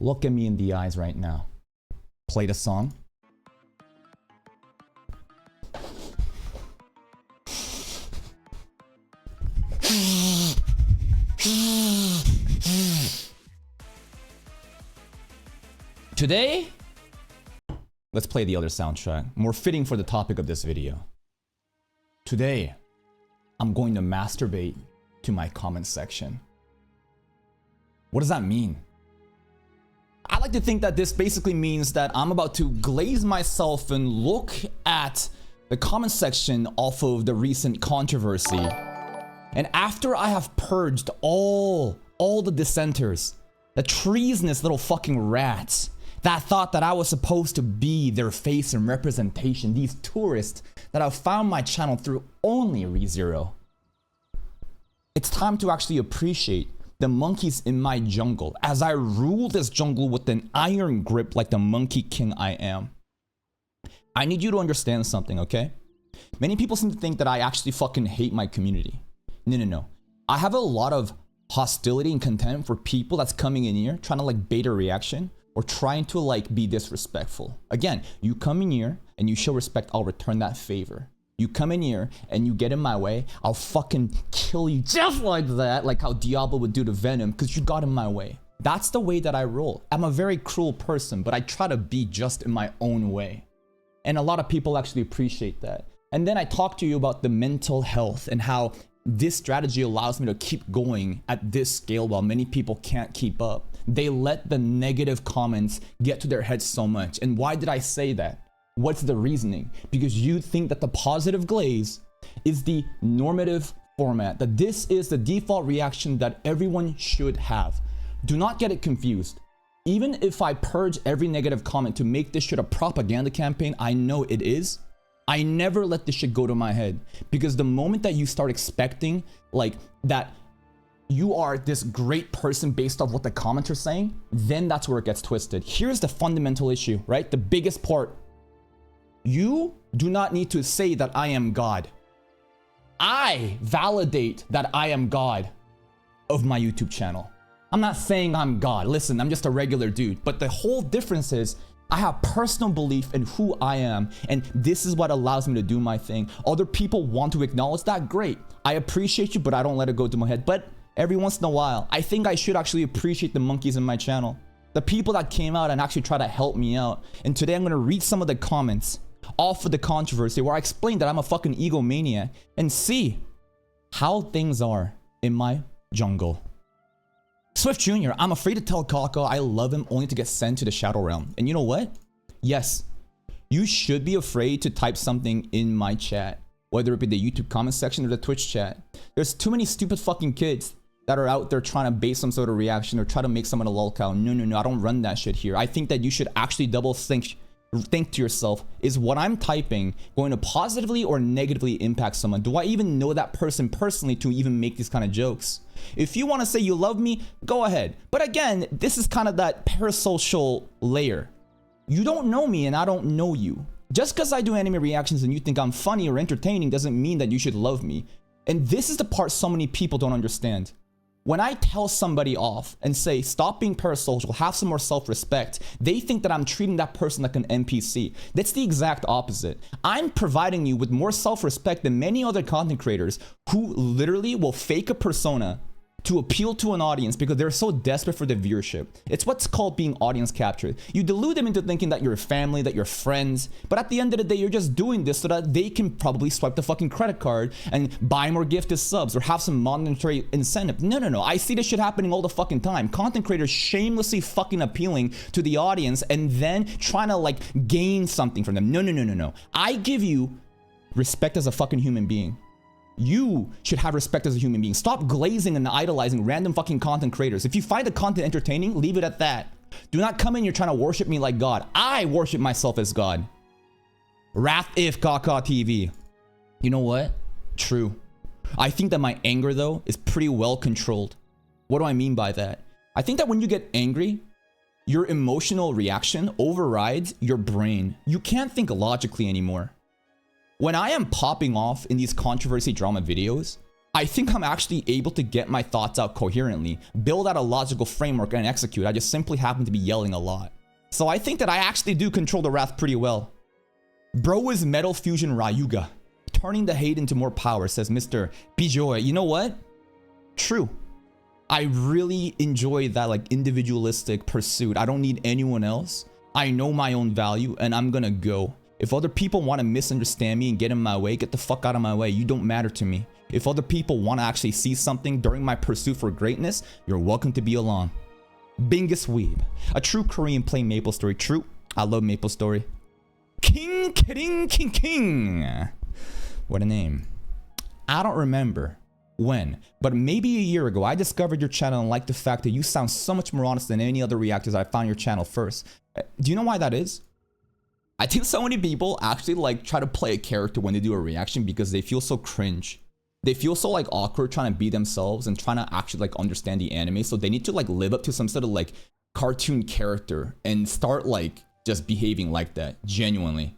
Look at me in the eyes right now. Play the song. Today, let's play the other soundtrack, more fitting for the topic of this video. Today, I'm going to masturbate to my comment section. What does that mean? I like to think that this basically means that I'm about to glaze myself and look at the comment section off of the recent controversy. And after I have purged all the dissenters, the treasonous little fucking rats that thought that I was supposed to be their face and representation, these tourists that have found my channel through only ReZero, it's time to actually appreciate the monkeys in my jungle as I rule this jungle with an iron grip like the monkey king I am. I need you to understand something, okay? Many people seem to think that I actually fucking hate my community. No. I have a lot of hostility and contempt for people that's coming in here trying to like bait a reaction or trying to like be disrespectful. Again, you come in here and you show respect, I'll return that favor. You come in here and you get in my way, I'll fucking kill you just like that, like how Diablo would do to Venom, because you got in my way. That's the way that I roll. I'm a very cruel person, but I try to be just in my own way. And a lot of people actually appreciate that. And then I talk to you about the mental health and how this strategy allows me to keep going at this scale while many people can't keep up. They let the negative comments get to their heads so much. And why did I say that? What's the reasoning? Because you think that the positive glaze is the normative format, that this is the default reaction that everyone should have. Do not get it confused. Even if I purge every negative comment to make this shit a propaganda campaign, I know it is. I never let this shit go to my head, because the moment that you start expecting like that you are this great person based off what the comments are saying, then that's where it gets twisted. Here's the fundamental issue, right? The biggest part. You do not need to say that I am God. I validate that I am God of my YouTube channel. I'm not saying I'm God. Listen, I'm just a regular dude. But the whole difference is I have personal belief in who I am, and this is what allows me to do my thing. Other people want to acknowledge that, great. I appreciate you, but I don't let it go to my head. But every once in a while, I think I should actually appreciate the monkeys in my channel. The people that came out and actually try to help me out. And today I'm gonna read some of the comments off of the controversy where I explained that I'm a fucking egomaniac and see how things are in my jungle. Swift Jr., I'm afraid to tell Kako I love him only to get sent to the Shadow Realm. And you know what? Yes, you should be afraid to type something in my chat, whether it be the YouTube comment section or the Twitch chat. There's too many stupid fucking kids that are out there trying to base some sort of reaction or try to make someone a lolcow. No, I don't run that shit here. I think that you should actually double think to yourself, is what I'm typing going to positively or negatively impact someone? Do I even know that person personally to even make these kind of jokes? If you want to say you love me, go ahead. But again, this is kind of that parasocial layer. You don't know me and I don't know you. Just because I do anime reactions and you think I'm funny or entertaining doesn't mean that you should love me. And this is the part so many people don't understand. When I tell somebody off and say, stop being parasocial, have some more self-respect, they think that I'm treating that person like an NPC. That's the exact opposite. I'm providing you with more self-respect than many other content creators who literally will fake a persona to appeal to an audience because they're so desperate for the viewership. It's what's called being audience captured. You delude them into thinking that you're family, that you're friends, but at the end of the day, you're just doing this so that they can probably swipe the fucking credit card and buy more gifted subs or have some monetary incentive. No. I see this shit happening all the fucking time. Content creators shamelessly fucking appealing to the audience and then trying to like gain something from them. No. I give you respect as a fucking human being. You should have respect as a human being. Stop glazing and idolizing random fucking content creators. If you find the content entertaining, leave it at that. Do not come in here trying to worship me like God. I worship myself as God. Wrath if Kaka TV. You know what? True. I think that my anger though is pretty well controlled. What do I mean by that? I think that when you get angry, your emotional reaction overrides your brain. You can't think logically anymore. When I am popping off in these controversy drama videos, I think I'm actually able to get my thoughts out coherently, build out a logical framework, and execute. I just simply happen to be yelling a lot. So I think that I actually do control the wrath pretty well. Bro is Metal Fusion Ryuga. Turning the hate into more power, says Mr. Bijoy. You know what? True. I really enjoy that like individualistic pursuit. I don't need anyone else. I know my own value and I'm gonna go. If other people want to misunderstand me and get in my way, get the fuck out of my way. You don't matter to me. If other people want to actually see something during my pursuit for greatness, you're welcome to be along. Bingus Weeb. A true Korean play MapleStory. True. I love MapleStory. King Kidding King King. What a name. I don't remember when, but maybe a year ago, I discovered your channel and liked the fact that you sound so much more honest than any other reactors. I found your channel first. Do you know why that is? I think so many people actually like try to play a character when they do a reaction because they feel so cringe. They feel so like awkward trying to be themselves and trying to actually like understand the anime. So they need to like live up to some sort of like cartoon character and start like just behaving like that genuinely.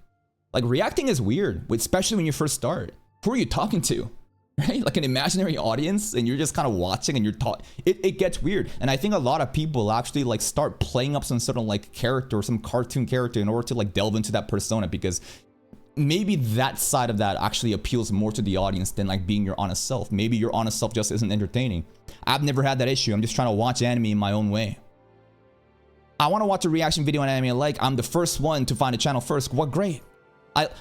Like reacting is weird, especially when you first start. Who are you talking to? Right? Like an imaginary audience and you're just kind of watching and you're taught. It gets weird. And I think a lot of people actually like start playing up some sort of like character or some cartoon character in order to like delve into that persona because maybe that side of that actually appeals more to the audience than like being your honest self. Maybe your honest self just isn't entertaining. I've never had that issue. I'm just trying to watch anime in my own way. I want to watch a reaction video on anime like I'm the first one to find a channel first. What great.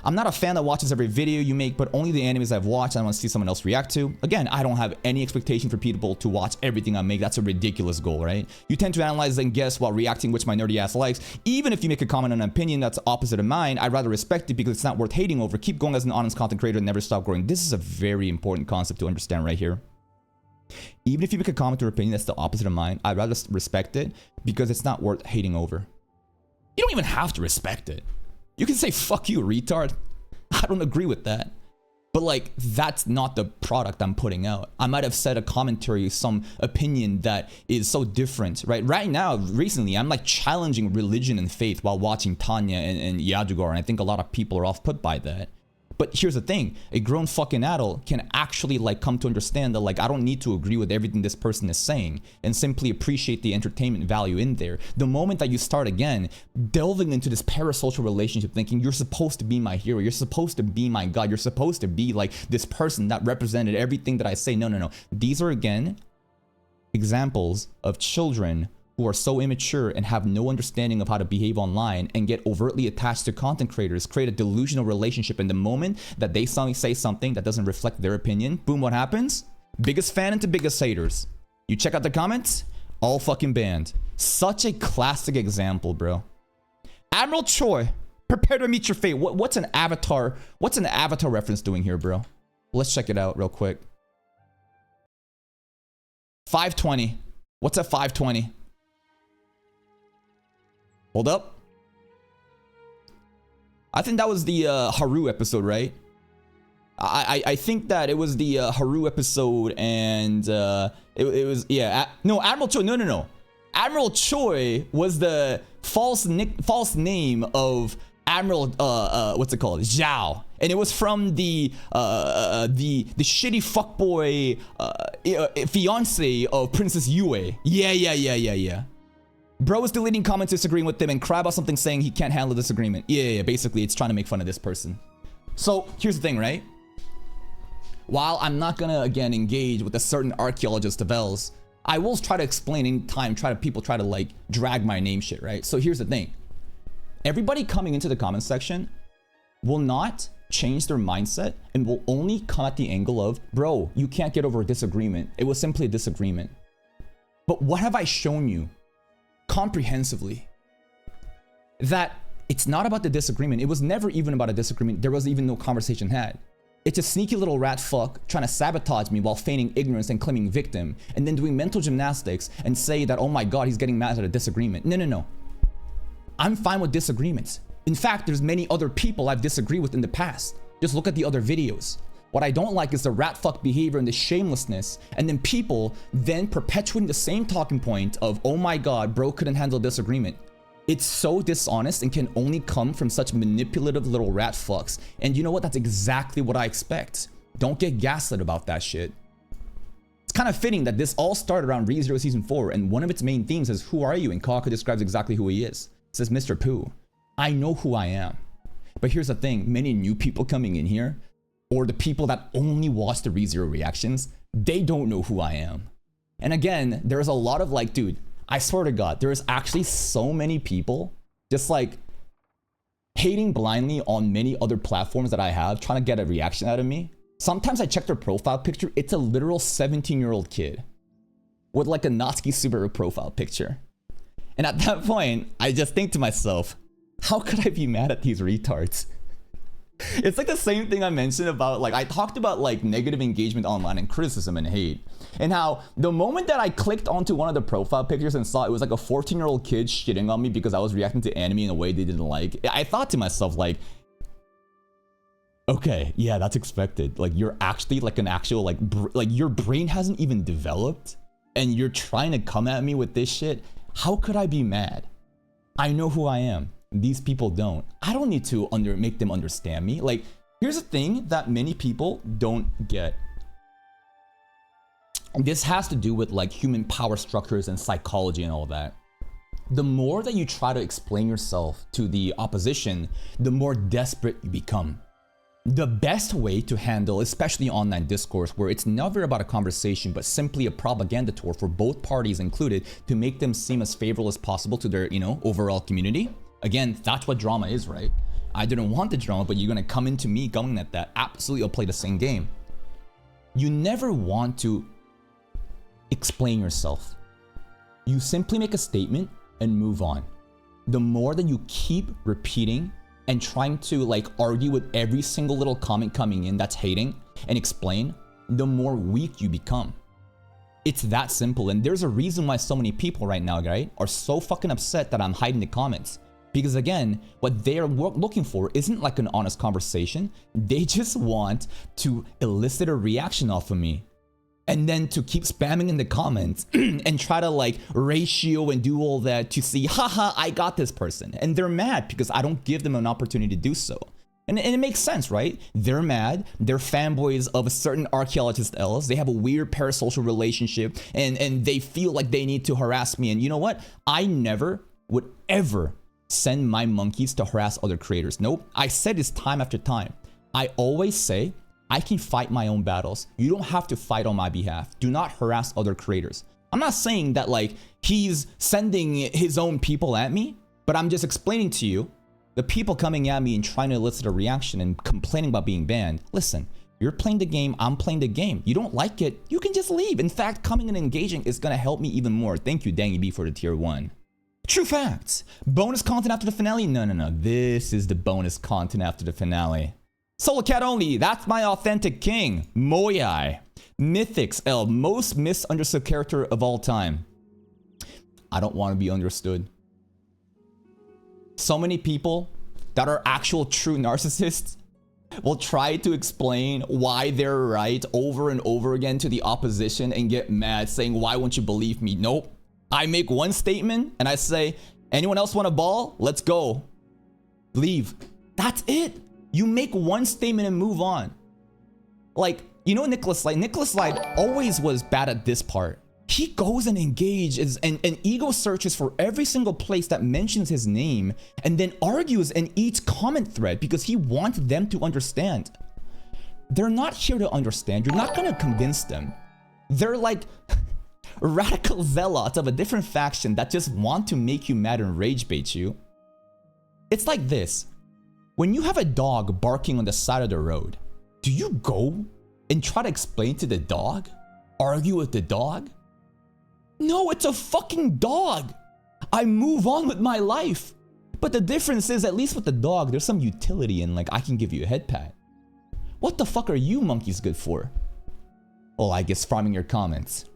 I'm not a fan that watches every video you make, but only the animes I've watched I want to see someone else react to. Again, I don't have any expectation for people to watch everything I make. That's a ridiculous goal, right? You tend to analyze and guess while reacting, which my nerdy ass likes. Even if you make a comment on an opinion that's opposite of mine, I'd rather respect it because it's not worth hating over. Keep going as an honest content creator and never stop growing. This is a very important concept to understand right here. Even if you make a comment or opinion that's the opposite of mine, I'd rather respect it because it's not worth hating over. You don't even have to respect it. You can say, fuck you, retard. I don't agree with that. But like, that's not the product I'm putting out. I might have said a commentary, some opinion that is so different, right? Right now, recently, I'm like challenging religion and faith while watching Tanya and Yadugar, and I think a lot of people are off put by that. But here's the thing, a grown fucking adult can actually like come to understand that like I don't need to agree with everything this person is saying and simply appreciate the entertainment value in there. The moment that you start again delving into this parasocial relationship thinking you're supposed to be my hero, you're supposed to be my god, you're supposed to be like this person that represented everything that I say. No. These are again examples of children who are so immature and have no understanding of how to behave online and get overtly attached to content creators, create a delusional relationship. In the moment that they say something that doesn't reflect their opinion, boom, what happens? Biggest fan into biggest haters. You check out the comments, all fucking banned. Such a classic example, bro. Admiral Choi, prepare to meet your fate. What's an avatar? What's an avatar reference doing here, bro? Let's check it out real quick. 520. What's at 520? Hold up. I think that was the Haru episode, right? I think that it was the Haru episode and it was, yeah. No, Admiral Choi, no. Admiral Choi was the false name of Admiral, what's it called? Zhao. And it was from the shitty fuckboy fiance of Princess Yue. Yeah. Bro is deleting comments disagreeing with them and cry about something saying he can't handle disagreement. Yeah, basically it's trying to make fun of this person. So here's the thing, right? While I'm not gonna again engage with a certain archaeologist of L's, I will try to explain in time, people try to like drag my name shit, right? So here's the thing. Everybody coming into the comment section will not change their mindset and will only come at the angle of, bro, you can't get over a disagreement. It was simply a disagreement. But what have I shown you? Comprehensively that it's not about the disagreement. It was never even about a disagreement. There was even no conversation had. It's a sneaky little rat fuck trying to sabotage me while feigning ignorance and claiming victim and then doing mental gymnastics and say that, oh my god, he's getting mad at a disagreement. No. I'm fine with disagreements. In fact, there's many other people I've disagreed with in the past. Just look at the other videos. What I don't like is the rat fuck behavior and the shamelessness, and then people then perpetuating the same talking point of, oh my god, bro couldn't handle disagreement. It's so dishonest and can only come from such manipulative little rat fucks. And you know what? That's exactly what I expect. Don't get gaslit about that shit. kind of fitting that this all started around ReZero Season 4, and one of its main themes is, who are you? And Kaka describes exactly who he is. It says, Mr. Pooh. I know who I am. But here's the thing, many new people coming in here, or the people that only watch the ReZero reactions, they don't know who I am. And again, there's a lot of like, dude, I swear to God, there's actually so many people just like hating blindly on many other platforms that I have, trying to get a reaction out of me. Sometimes I check their profile picture, it's a literal 17-year-old kid with like a Natsuki Subaru profile picture. And at that point, I just think to myself, how could I be mad at these retards? It's like the same thing I mentioned about, like, I talked about like negative engagement online and criticism and hate, and how the moment that I clicked onto one of the profile pictures and saw it was like a 14-year-old kid shitting on me because I was reacting to anime in a way they didn't like, I thought to myself, like, okay, yeah, that's expected. Like, you're actually like an actual like your brain hasn't even developed and you're trying to come at me with this shit. How could I be mad? I know who I am. These people don't. I don't need to make them understand me. Like, here's the thing that many people don't get. And this has to do with like human power structures and psychology and all that. The more that you try to explain yourself to the opposition, the more desperate you become. The best way to handle, especially online discourse, where it's never about a conversation, but simply a propaganda tour for both parties included to make them seem as favorable as possible to their, overall community. Again, that's what drama is, right? I didn't want the drama, but you're gonna come into me going at that. Absolutely, I'll play the same game. You never want to explain yourself. You simply make a statement and move on. The more that you keep repeating and trying to like argue with every single little comment coming in that's hating and explain, the more weak you become. It's that simple. And there's a reason why so many people right now, right, are so fucking upset that I'm hiding the comments. Because again, what they're looking for isn't like an honest conversation. They just want to elicit a reaction off of me. And then to keep spamming in the comments and try to like ratio and do all that to see, haha, I got this person. And they're mad because I don't give them an opportunity to do so. And it makes sense, right? They're mad. They're fanboys of a certain archaeologist else. They have a weird parasocial relationship and they feel like they need to harass me. And you know what? I never would ever send my monkeys to harass other creators. Nope. I said this time after time. I always say, I can fight my own battles. You don't have to fight on my behalf. Do not harass other creators. I'm not saying that like he's sending his own people at me, but I'm just explaining to you, the people coming at me and trying to elicit a reaction and complaining about being banned. Listen, you're playing the game, I'm playing the game. You don't like it, you can just leave. In fact, coming and engaging is gonna help me even more. Thank you, Dangy B, for the tier 1. True facts. Bonus content after the finale? No. This is the bonus content after the finale. Solo cat only. That's my authentic king. Moyai. Mythics L. Most misunderstood character of all time. I don't want to be understood. So many people that are actual true narcissists will try to explain why they're right over and over again to the opposition and get mad saying, why won't you believe me? Nope. I make one statement and I say, anyone else want a ball? Let's go. Leave. That's it. You make one statement and move on. Like, you know Nicholas Light? Nicholas Light always was bad at this part. He goes and engages and ego searches for every single place that mentions his name and then argues in each comment thread because he wants them to understand. They're not here to understand. You're not gonna convince them. They're like radical zealots of a different faction that just want to make you mad and rage bait you. It's like this. When you have a dog barking on the side of the road, do you go and try to explain to the dog? Argue with the dog? No, it's a fucking dog. I move on with my life. But the difference is, at least with the dog, there's some utility in, like, I can give you a head pat. What the fuck are you monkeys good for? Well, I guess farming your comments.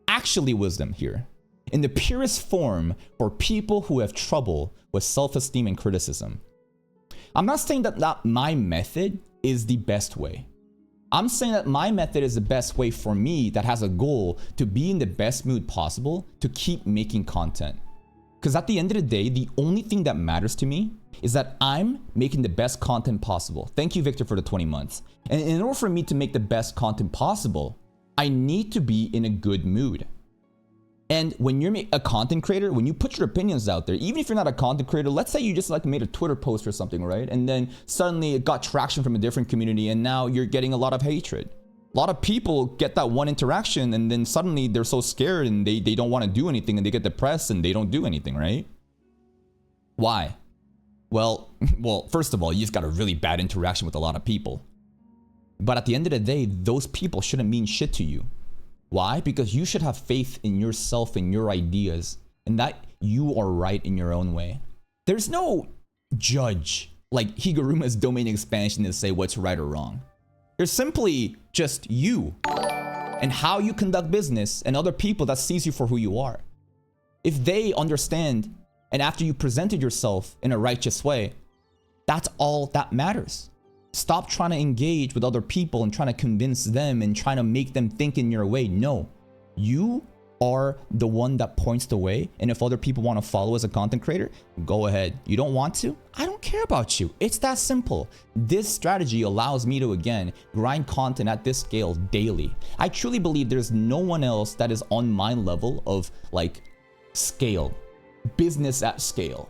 Actually wisdom here. In the purest form for people who have trouble with self-esteem and criticism. I'm not saying that my method is the best way. I'm saying that my method is the best way for me that has a goal to be in the best mood possible to keep making content. Because at the end of the day, the only thing that matters to me is that I'm making the best content possible. Thank you, Victor, for the 20 months. And in order for me to make the best content possible, I need to be in a good mood. And when you're a content creator, when you put your opinions out there, even if you're not a content creator, let's say you just like made a Twitter post or something, right? And then suddenly it got traction from a different community and now you're getting a lot of hatred. A lot of people get that one interaction and then suddenly they're so scared and they don't want to do anything and they get depressed and they don't do anything, right? Why? Well, first of all, you just got a really bad interaction with a lot of people. But at the end of the day, those people shouldn't mean shit to you. Why? Because you should have faith in yourself and your ideas and that you are right in your own way. There's no judge like Higuruma's domain expansion to say what's right or wrong. There's simply just you and how you conduct business and other people that sees you for who you are. If they understand and after you presented yourself in a righteous way, that's all that matters. Stop trying to engage with other people and trying to convince them and trying to make them think in your way. No, you are the one that points the way. And if other people want to follow as a content creator, go ahead. You don't want to? I don't care about you. It's that simple. This strategy allows me to, again, grind content at this scale daily. I truly believe there's no one else that is on my level of like scale, business at scale.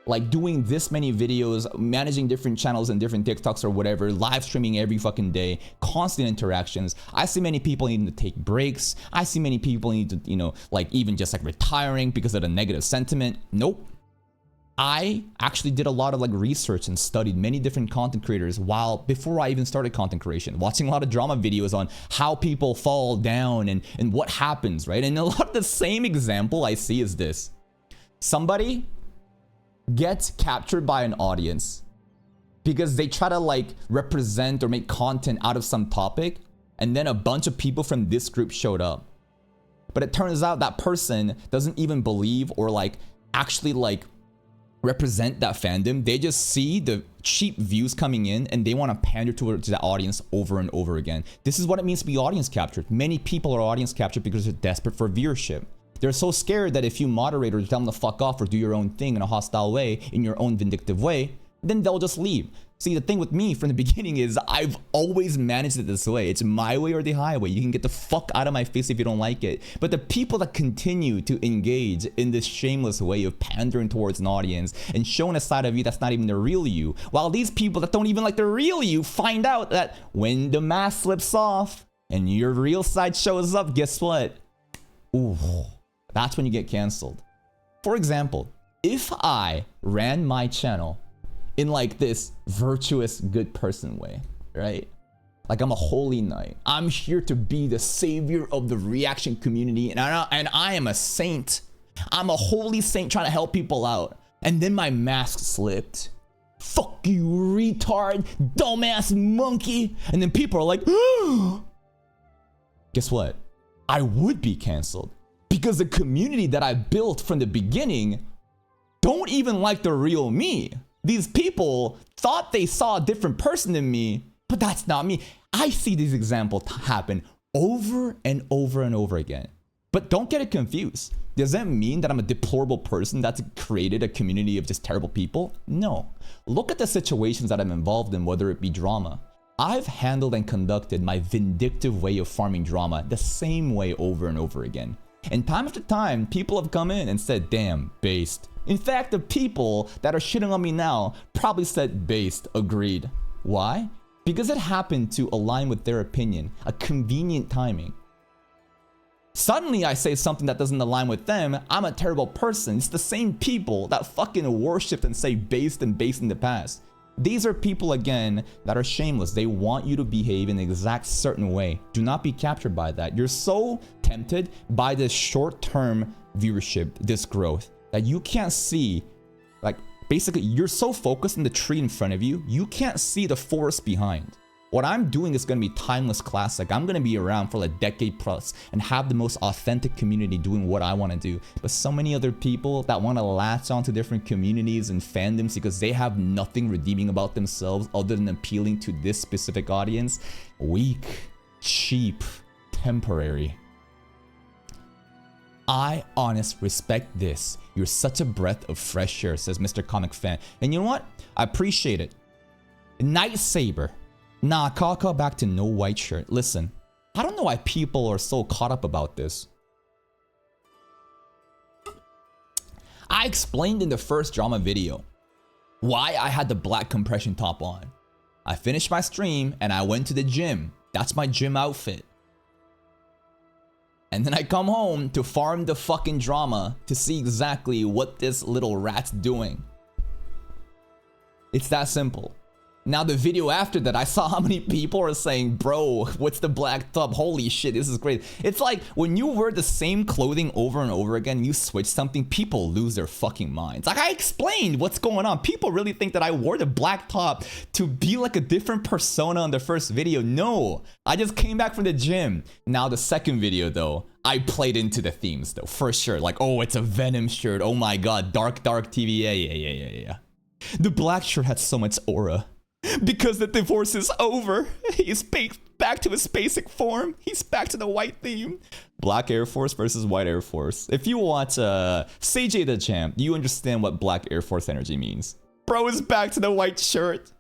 Like doing this many videos, managing different channels and different TikToks or whatever, live streaming every fucking day, constant interactions. I see many people needing to take breaks. I see many people need to, you know, like even just like retiring because of the negative sentiment. Nope. I actually did a lot of like research and studied many different content creators before I even started content creation, watching a lot of drama videos on how people fall down and what happens, right? And a lot of the same example I see is this. Somebody gets captured by an audience because they try to like represent or make content out of some topic, and then a bunch of people from this group showed up. But it turns out that person doesn't even believe or like actually like represent that fandom. They just see the cheap views coming in and they want to pander towards that audience over and over again. This is what it means to be audience captured. Many people are audience captured because they're desperate for viewership. They're so scared that if you moderate or tell them to fuck off or do your own thing in a hostile way, in your own vindictive way, then they'll just leave. See, the thing with me from the beginning is I've always managed it this way. It's my way or the highway. You can get the fuck out of my face if you don't like it. But the people that continue to engage in this shameless way of pandering towards an audience and showing a side of you that's not even the real you, while these people that don't even like the real you find out that when the mask slips off and your real side shows up, guess what? Ooh. That's when you get canceled. For example, if I ran my channel in like this virtuous good person way, right? Like I'm a holy knight. I'm here to be the savior of the reaction community and I am a saint. I'm a holy saint trying to help people out. And then my mask slipped. Fuck you, retard, dumbass monkey. And then people are like, oh. Guess what? I would be canceled. Because the community that I built from the beginning don't even like the real me. These people thought they saw a different person than me, but that's not me. I see these examples happen over and over and over again. But don't get it confused. Does that mean that I'm a deplorable person that's created a community of just terrible people? No. Look at the situations that I'm involved in, whether it be drama. I've handled and conducted my vindictive way of farming drama the same way over and over again. And time after time, people have come in and said, damn, based. In fact, the people that are shitting on me now probably said based, agreed. Why? Because it happened to align with their opinion, a convenient timing. Suddenly I say something that doesn't align with them, I'm a terrible person. It's the same people that fucking worshipped and say based and based in the past. These are people, again, that are shameless. They want you to behave in an exact certain way. Do not be captured by that. You're so tempted by this short-term viewership, this growth, that you can't see, like, basically, you're so focused on the tree in front of you, you can't see the forest behind. What I'm doing is going to be timeless classic. I'm going to be around for like a decade plus and have the most authentic community doing what I want to do. But so many other people that want to latch onto different communities and fandoms because they have nothing redeeming about themselves other than appealing to this specific audience. Weak, cheap, temporary. I honestly respect this. You're such a breath of fresh air, says Mr. Comic Fan. And you know what? I appreciate it. Night Saber. Nah, call back to no white shirt. Listen, I don't know why people are so caught up about this. I explained in the first drama video why I had the black compression top on. I finished my stream and I went to the gym. That's my gym outfit. And then I come home to farm the fucking drama to see exactly what this little rat's doing. It's that simple. Now the video after that, I saw how many people are saying, bro, what's the black top? Holy shit, this is great. It's like when you wear the same clothing over and over again, you switch something, people lose their fucking minds. Like I explained what's going on. People really think that I wore the black top to be like a different persona on the first video. No, I just came back from the gym. Now the second video though, I played into the themes though, for sure. Like, oh, it's a Venom shirt. Oh my God, dark TV. Yeah. The black shirt had so much aura. Because the divorce is over. He's back to his basic form. He's back to the white theme. Black Air Force versus white Air Force. If you watch CJ the Champ, you understand what black Air Force energy means. Bro is back to the white shirt.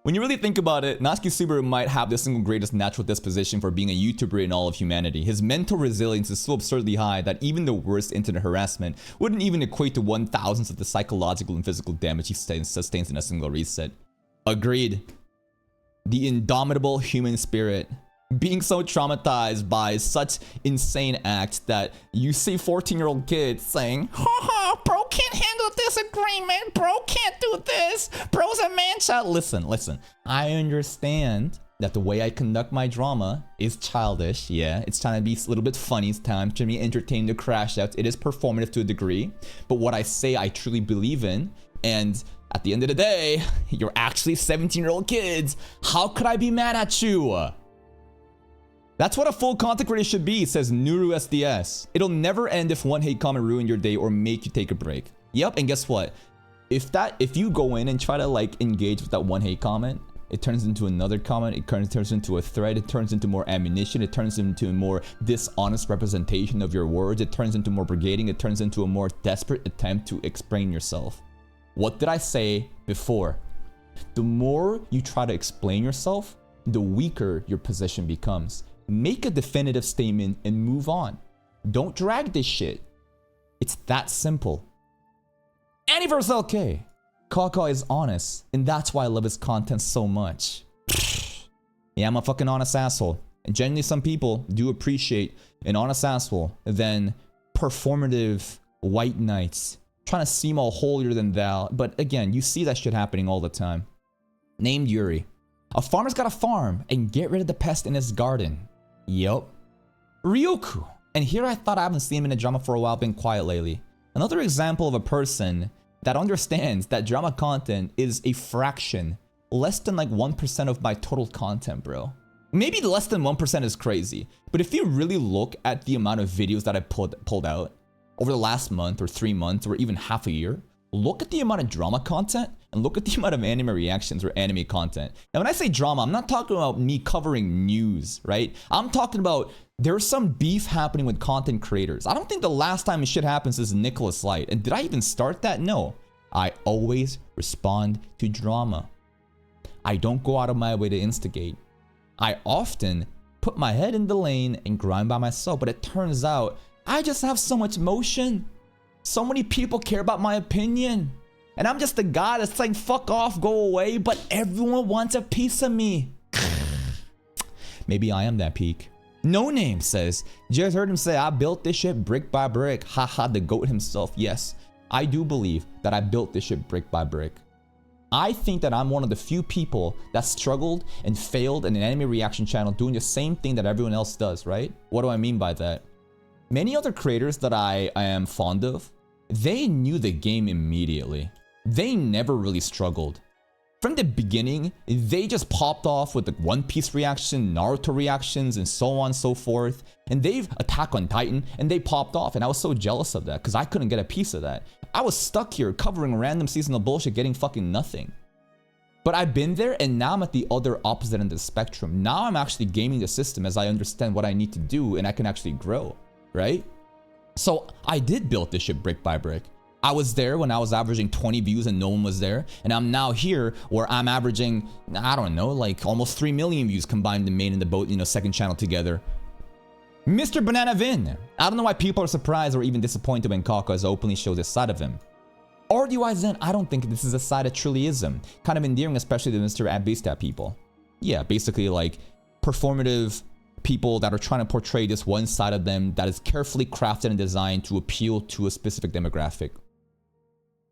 When you really think about it, Natsuki Subaru might have the single greatest natural disposition for being a YouTuber in all of humanity. His mental resilience is so absurdly high that even the worst internet harassment wouldn't even equate to 1,000th of the psychological and physical damage he sustains in a single reset. Agreed. The indomitable human spirit. Being so traumatized by such insane acts that you see 14-year-old kids saying, haha, bro can't handle disagreement, bro can't do this, bro's a man-child. Listen, I understand that the way I conduct my drama is childish. Yeah, it's trying to be a little bit funny, it's time to be entertaining the crash outs. It is performative to a degree, but what I say I truly believe in, and at the end of the day, you're actually 17-year-old kids. How could I be mad at you? That's what a full content creator should be, says Nuru SDS. It'll never end if one hate comment ruin your day or make you take a break. Yep, and guess what? If you go in and try to like engage with that one hate comment, it turns into another comment, it turns into a thread, it turns into more ammunition, it turns into a more dishonest representation of your words, it turns into more brigading, it turns into a more desperate attempt to explain yourself. What did I say before? The more you try to explain yourself, the weaker your position becomes. Make a definitive statement and move on. Don't drag this shit. It's that simple. Anniverse LK. Kaka is honest, and that's why I love his content so much. Yeah, I'm a fucking honest asshole. And generally some people do appreciate an honest asshole than performative white knights trying to seem all holier than thou. But again, you see that shit happening all the time. Named Yuri. A farmer's got a farm and get rid of the pest in his garden. Yup. Ryoku. And here I thought I haven't seen him in a drama for a while, been quiet lately. Another example of a person that understands that drama content is a fraction, less than like 1% of my total content, bro. Maybe less than 1% is crazy, but if you really look at the amount of videos that I pulled out over the last month or 3 months or even half a year, look at the amount of drama content and look at the amount of anime reactions or anime content. Now when I say drama, I'm not talking about me covering news, right? I'm talking about there's some beef happening with content creators. I don't think the last time shit happens is Nicholas Light. And did I even start that? No. I always respond to drama. I don't go out of my way to instigate. I often put my head in the lane and grind by myself, but it turns out I just have so much motion. So many people care about my opinion. And I'm just the guy that's saying, fuck off, go away, but everyone wants a piece of me. Maybe I am that peak. No Name says, just heard him say, I built this shit brick by brick. Haha, the GOAT himself. Yes, I do believe that I built this shit brick by brick. I think that I'm one of the few people that struggled and failed in an anime reaction channel doing the same thing that everyone else does, right? What do I mean by that? Many other creators that I am fond of, they knew the game immediately. They never really struggled. From the beginning, they just popped off with the One Piece reaction, Naruto reactions, and so on and so forth. And they've Attack on Titan, and they popped off. And I was so jealous of that because I couldn't get a piece of that. I was stuck here covering random seasonal bullshit, getting fucking nothing. But I've been there, and now I'm at the other opposite end of the spectrum. Now I'm actually gaming the system as I understand what I need to do, and I can actually grow, right? So I did build this shit brick by brick. I was there when I was averaging 20 views and no one was there. And I'm now here where I'm averaging, I don't know, like almost 3 million views combined the main and the both, you know, second channel together. Mr. Banana Vin. I don't know why people are surprised or even disappointed when Kaka's openly shows this side of him. RDY Zen, I don't think this is a side that truly is him. Kind of endearing, especially to Mr. rBated people. Yeah, basically like performative people that are trying to portray this one side of them that is carefully crafted and designed to appeal to a specific demographic.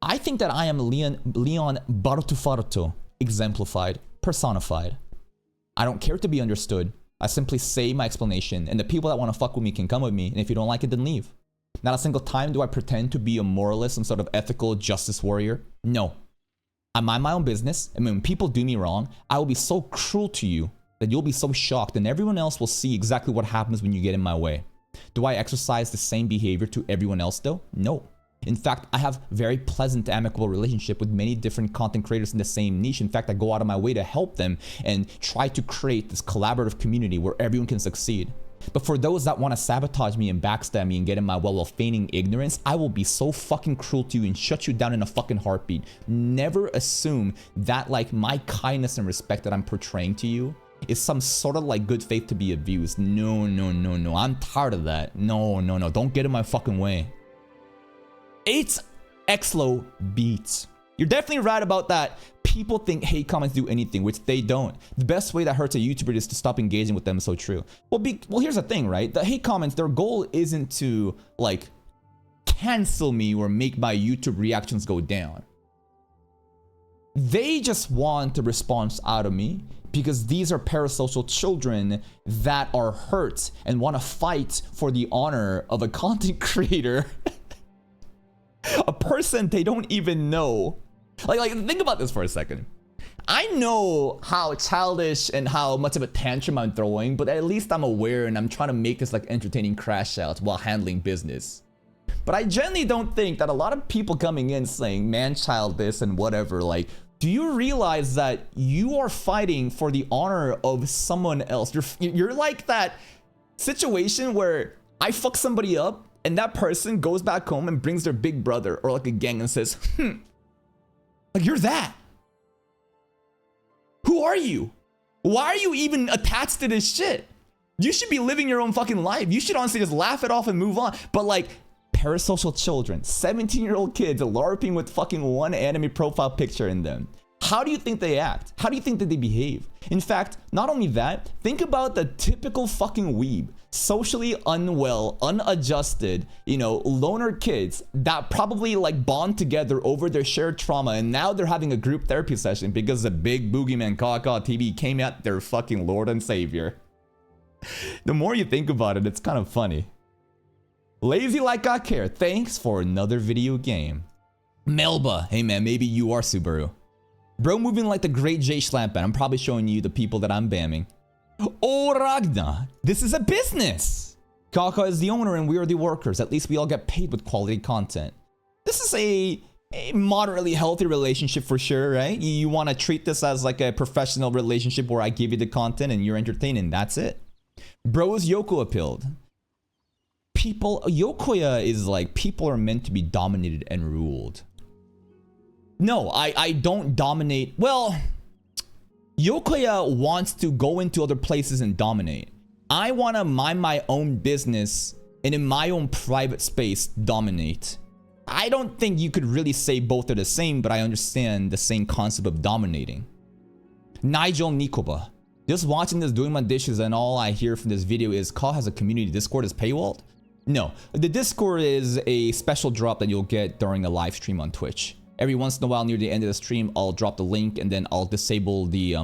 I think that I am Leon Bartufarto, exemplified, personified. I don't care to be understood. I simply say my explanation, and the people that want to fuck with me can come with me, and if you don't like it, then leave. Not a single time do I pretend to be a moralist, some sort of ethical justice warrior. No. I mind my own business, and when people do me wrong, I will be so cruel to you that you'll be so shocked, and everyone else will see exactly what happens when you get in my way. Do I exercise the same behavior to everyone else though? No. In fact, I have very pleasant, amicable relationship with many different content creators in the same niche. In fact, I go out of my way to help them and try to create this collaborative community where everyone can succeed. But for those that want to sabotage me and backstab me and get in my well while feigning ignorance, I will be so fucking cruel to you and shut you down in a fucking heartbeat. Never assume that like my kindness and respect that I'm portraying to you is some sort of like good faith to be abused. No, no, no, no. I'm tired of that. No, no, no. Don't get in my fucking way. It's Exlo Beats. You're definitely right about that. People think hate comments do anything, which they don't. The best way that hurts a YouTuber is to stop engaging with them. So true. Well, here's the thing, right? The hate comments, their goal isn't to like cancel me or make my YouTube reactions go down. They just want a response out of me because these are parasocial children that are hurt and want to fight for the honor of a content creator. A person they don't even know. Like think about this for a second. I know how childish and how much of a tantrum I'm throwing, but at least I'm aware and I'm trying to make this like entertaining crash outs while handling business. But I generally don't think that a lot of people coming in saying man-child this and whatever, like, do you realize that you are fighting for the honor of someone else? You're like that situation where I fuck somebody up and that person goes back home and brings their big brother or like a gang and says, like, you're that. Who are you? Why are you even attached to this shit? You should be living your own fucking life. You should honestly just laugh it off and move on. But like, parasocial children, 17-year-old kids LARPing with fucking one anime profile picture in them. How do you think they act? How do you think that they behave? In fact, not only that, think about the typical fucking weeb, socially unwell, unadjusted, you know, loner kids that probably like bond together over their shared trauma, and now they're having a group therapy session because the big boogeyman Kaka TV came at their fucking Lord and Savior. The more you think about it, it's kind of funny. Lazy like I care. Thanks for another video game. Melba. Hey man, maybe you are Subaru. Bro moving like the great Jay Schlampen. I'm probably showing you the people that I'm bamming. Oh Ragna. This is a business. Kaka is the owner and we are the workers. At least we all get paid with quality content. This is a moderately healthy relationship for sure, right? You want to treat this as like a professional relationship where I give you the content and you're entertaining. That's it. Bro is Yoko appealed. People, Yokoya is like, people are meant to be dominated and ruled. No, I don't dominate. Well, Yokoya wants to go into other places and dominate. I want to mind my own business and in my own private space dominate. I don't think you could really say both are the same, but I understand the same concept of dominating. Nigel Nikoba. Just watching this, doing my dishes, and all I hear from this video is Ka has a community Discord is paywalled. No, the Discord is a special drop that you'll get during a live stream on Twitch. Every once in a while near the end of the stream, I'll drop the link and then I'll disable the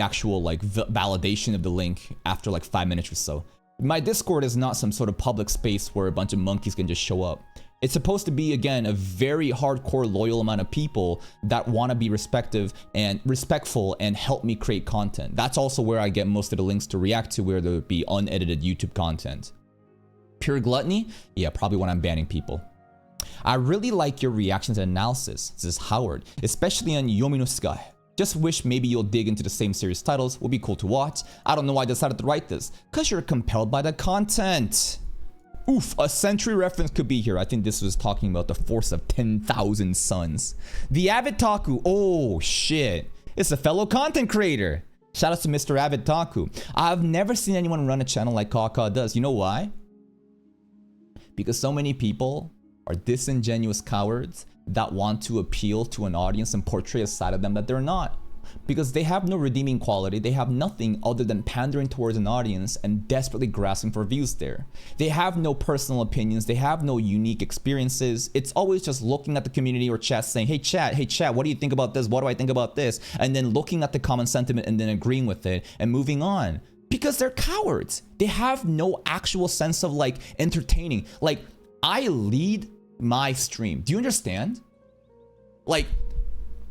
actual like validation of the link after like 5 minutes or so. My Discord is not some sort of public space where a bunch of monkeys can just show up. It's supposed to be, again, a very hardcore, loyal amount of people that want to be respectful and help me create content. That's also where I get most of the links to react to, where there would be unedited YouTube content. Pure gluttony? Yeah, probably when I'm banning people. I really like your reactions and analysis, says Howard, especially on Yomi no Sky. Just wish maybe you'll dig into the same series titles, would be cool to watch. I don't know why I decided to write this, cause you're compelled by the content. Oof, a century reference could be here. I think this was talking about the force of 10,000 suns. The Avid Taku. Oh, shit. It's a fellow content creator. Shout out to Mr. Avid Taku. I've never seen anyone run a channel like Kaka does. You know why? Because so many people are disingenuous cowards that want to appeal to an audience and portray a side of them that they're not. Because they have no redeeming quality, they have nothing other than pandering towards an audience and desperately grasping for views there. They have no personal opinions, they have no unique experiences. It's always just looking at the community or chat saying, hey chat, what do you think about this? What do I think about this? And then looking at the common sentiment and then agreeing with it and moving on. Because they're cowards. They have no actual sense of like entertaining. Like, I lead my stream. Do you understand? Like,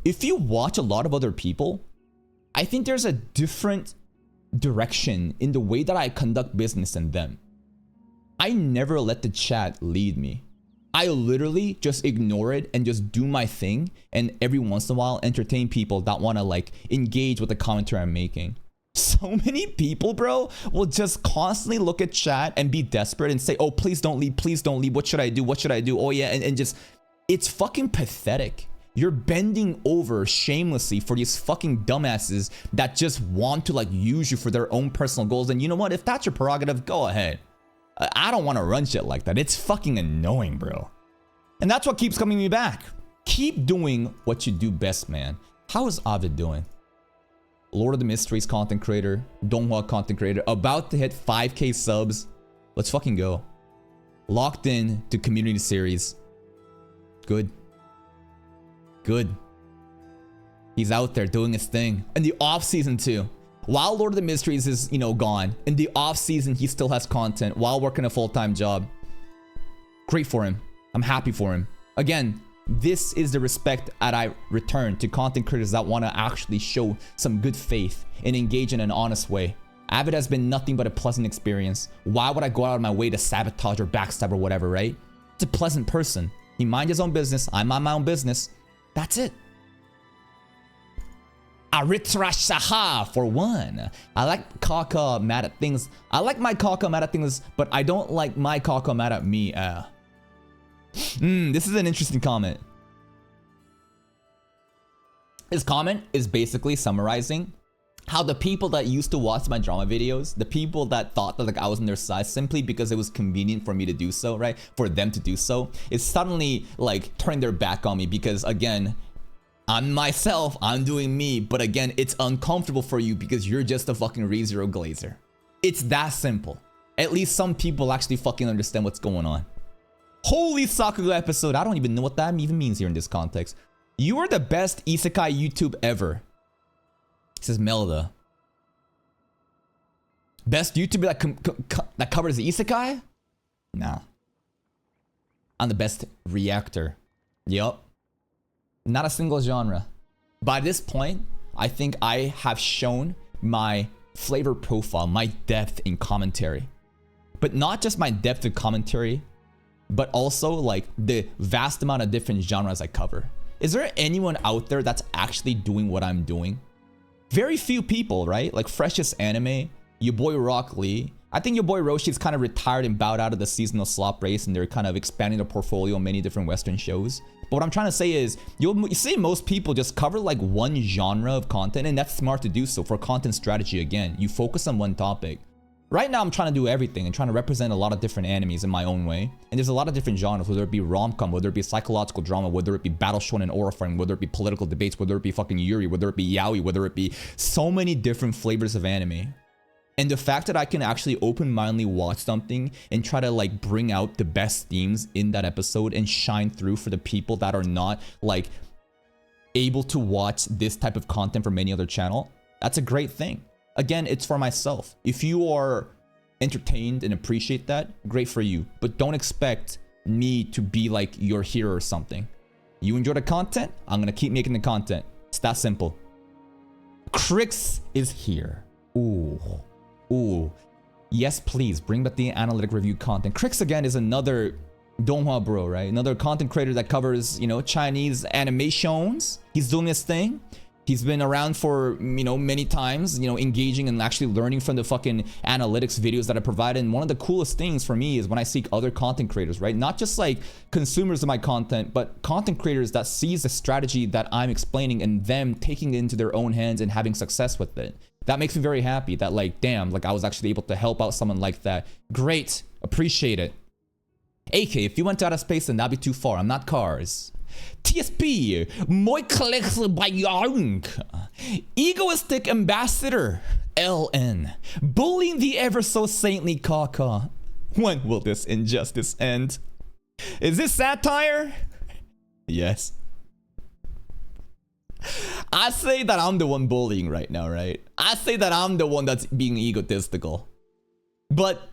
if you watch a lot of other people, I think there's a different direction in the way that I conduct business than them. I never let the chat lead me. I literally just ignore it and just do my thing, and every once in a while entertain people that want to like engage with the commentary I'm making. So many people, bro, will just constantly look at chat and be desperate and say, oh, please don't leave, what should I do, oh yeah, and just, it's fucking pathetic. You're bending over shamelessly for these fucking dumbasses that just want to like use you for their own personal goals. And you know what? If that's your prerogative, go ahead. I don't want to run shit like that. It's fucking annoying, bro. And that's what keeps coming me back. Keep doing what you do best, man. How is Avid doing? Lord of the Mysteries content creator, Donghua content creator, about to hit 5K subs. Let's fucking go. Locked in to community series. Good. Good. He's out there doing his thing. In the off season too. While Lord of the Mysteries is, you know, gone, in the off season he still has content while working a full-time job. Great for him. I'm happy for him. Again, this is the respect that I return to content creators that want to actually show some good faith and engage in an honest way. Avid has been nothing but a pleasant experience. Why would I go out of my way to sabotage or backstab or whatever, right? It's a pleasant person. He minds his own business. I mind my own business. That's it. Aritra Shaha for one. I like Kaka mad at things. I like my Kaka mad at things, but I don't like my Kaka mad at me. This is an interesting comment. His comment is basically summarizing how the people that used to watch my drama videos, the people that thought that like I was on their side simply because it was convenient for me to do so, right? For them to do so, is suddenly like turning their back on me because again, I'm myself, I'm doing me, but again, it's uncomfortable for you because you're just a fucking ReZero glazer. It's that simple. At least some people actually fucking understand what's going on. Holy Sakuga episode, I don't even know what that even means here in this context. You are the best isekai YouTube ever. Says Melda. Best YouTuber that covers the isekai? Nah. I'm the best reactor. Yup. Not a single genre. By this point, I think I have shown my flavor profile, my depth in commentary. But not just my depth in commentary, but also like the vast amount of different genres I cover. Is there anyone out there that's actually doing what I'm doing? Very few people, right? Like Freshest Anime, your boy Rock Lee. I think your boy Roshi's kind of retired and bowed out of the seasonal slop race and they're kind of expanding their portfolio on many different Western shows. But what I'm trying to say is, you see most people just cover like one genre of content, and that's smart to do so for content strategy. Again, you focus on one topic. Right now I'm trying to do everything and trying to represent a lot of different animes in my own way. And there's a lot of different genres, whether it be rom-com, whether it be psychological drama, whether it be battle shonen aura frame, whether it be political debates, whether it be fucking Yuri, whether it be yaoi, whether it be so many different flavors of anime. And the fact that I can actually open-mindedly watch something and try to like bring out the best themes in that episode and shine through for the people that are not like able to watch this type of content from any other channel, that's a great thing. Again, it's for myself. If you are entertained and appreciate that, great for you. But don't expect me to be like your hero or something. You enjoy the content, I'm gonna keep making the content. It's that simple. Crix is here. Ooh. Yes, please, bring back the analytic review content. Crix again is another Donghua bro, right? Another content creator that covers, you know, Chinese animations. He's doing his thing. He's been around for, many times, engaging and actually learning from the fucking analytics videos that I provided. And one of the coolest things for me is when I seek other content creators, right? Not just like consumers of my content, but content creators that sees the strategy that I'm explaining and them taking it into their own hands and having success with it. That makes me very happy that like, damn, like I was actually able to help out someone like that. Great. Appreciate it. AK, if you went to outer space, then that'd be too far. I'm not Cars. TSP, moi collects by young. Egoistic ambassador, LN. Bullying the ever so saintly Kaka. When will this injustice end? Is this satire? Yes. I say that I'm the one bullying right now, right? I say that I'm the one that's being egotistical. But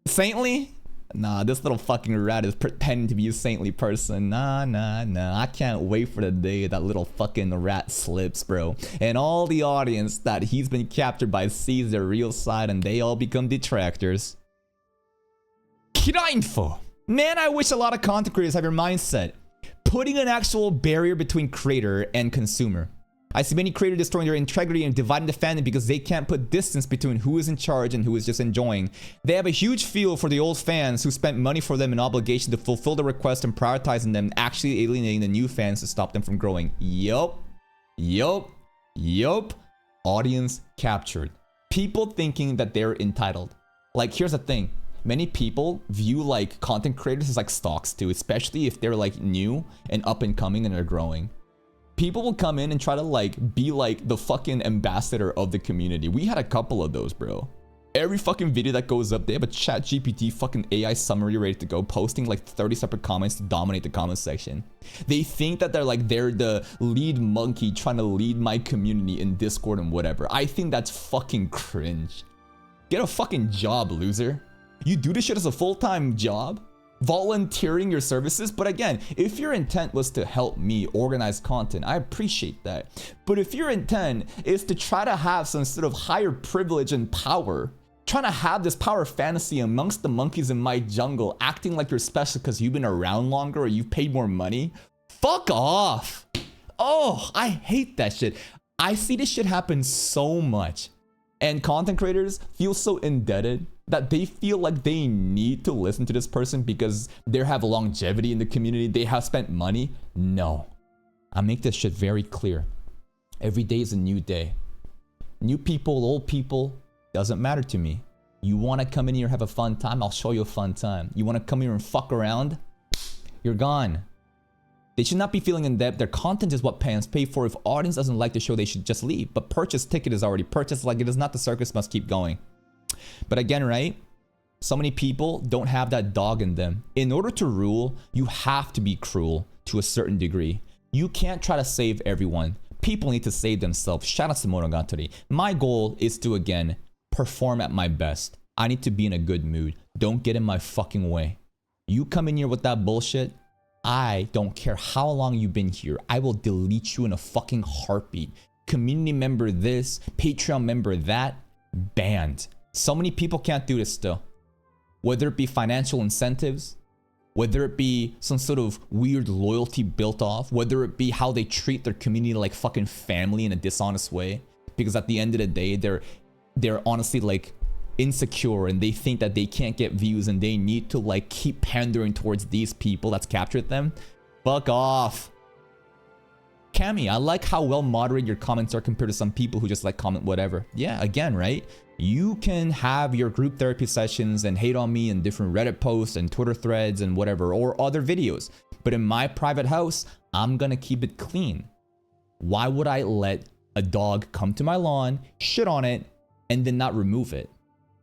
saintly? Nah, this little fucking rat is pretending to be a saintly person. Nah. I can't wait for the day that little fucking rat slips, bro. And all the audience that he's been captured by sees their real side and they all become detractors. Kirainfo. Man, I wish a lot of content creators have your mindset. Putting an actual barrier between creator and consumer. I see many creators destroying their integrity and dividing the fandom because they can't put distance between who is in charge and who is just enjoying. They have a huge feel for the old fans who spent money for them and obligation to fulfill the request and prioritizing them, actually alienating the new fans to stop them from growing. Yup. Audience captured. People thinking that they're entitled. Like, here's the thing. Many people view like content creators as like stocks too, especially if they're like new and up and coming and they're growing. People will come in and try to like be like the fucking ambassador of the community. We had a couple of those, bro. Every fucking video that goes up, they have a ChatGPT fucking AI summary ready to go, posting like 30 separate comments to dominate the comment section. They think that they're the lead monkey trying to lead my community in Discord and whatever. I think that's fucking cringe. Get a fucking job, loser. You do this shit as a full-time job? Volunteering your services? But again, if your intent was to help me organize content, I appreciate that. But if your intent is to try to have some sort of higher privilege and power, trying to have this power fantasy amongst the monkeys in my jungle, acting like you're special because you've been around longer or you've paid more money, fuck off. Oh, I hate that shit. I see this shit happen so much. And content creators feel so indebted that they feel like they need to listen to this person because they have longevity in the community, they have spent money. No. I make this shit very clear. Every day is a new day. New people, old people, doesn't matter to me. You want to come in here and have a fun time? I'll show you a fun time. You want to come here and fuck around? You're gone. They should not be feeling in debt. Their content is what fans pay for. If audience doesn't like the show, they should just leave. But purchase ticket is already purchased. Like, it is not the circus must keep going. But again, right? So many people don't have that dog in them. In order to rule, you have to be cruel to a certain degree. You can't try to save everyone. People need to save themselves. Shout out to Monogatari. My goal is to, again, perform at my best. I need to be in a good mood. Don't get in my fucking way. You come in here with that bullshit, I don't care how long you've been here. I will delete you in a fucking heartbeat. Community member this, Patreon member that, banned. So many people can't do this still. Whether it be financial incentives, whether it be some sort of weird loyalty built off, whether it be how they treat their community like fucking family in a dishonest way. Because at the end of the day, they're honestly like insecure and they think that they can't get views and they need to like keep pandering towards these people that's captured them. Fuck off. Cammy, I like how well moderated your comments are compared to some people who just like comment whatever. Yeah, again, right? You can have your group therapy sessions and hate on me in different Reddit posts and Twitter threads and whatever, or other videos. But in my private house, I'm gonna keep it clean. Why would I let a dog come to my lawn, shit on it, and then not remove it?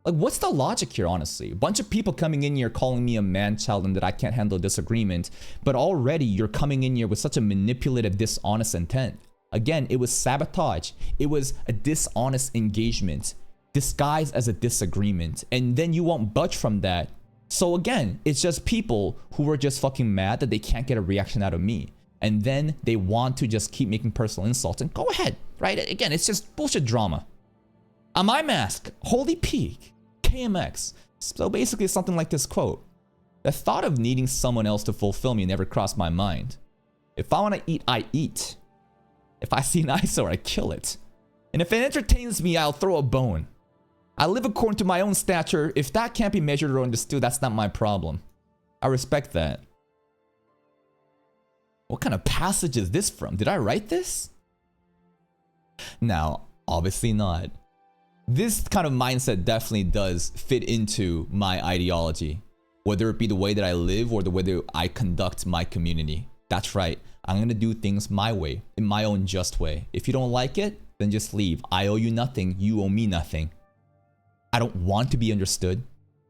Like, what's the logic here, honestly? A bunch of people coming in here calling me a man-child and that I can't handle a disagreement, but already you're coming in here with such a manipulative, dishonest intent. Again, it was sabotage. It was a dishonest engagement disguised as a disagreement, and then you won't budge from that. So again, it's just people who are just fucking mad that they can't get a reaction out of me, and then they want to just keep making personal insults, and go ahead, right? Again, it's just bullshit drama. Am I Mask? Holy peak. KMX. So basically something like this quote. The thought of needing someone else to fulfill me never crossed my mind. If I want to eat, I eat. If I see an eyesore, I kill it. And if it entertains me, I'll throw a bone. I live according to my own stature. If that can't be measured or understood, that's not my problem. I respect that. What kind of passage is this from? Did I write this? Now, obviously not. This kind of mindset definitely does fit into my ideology, whether it be the way that I live or the way that I conduct my community. That's right. I'm gonna do things my way, in my own just way. If you don't like it, then just leave. I owe you nothing. You owe me nothing. I don't want to be understood.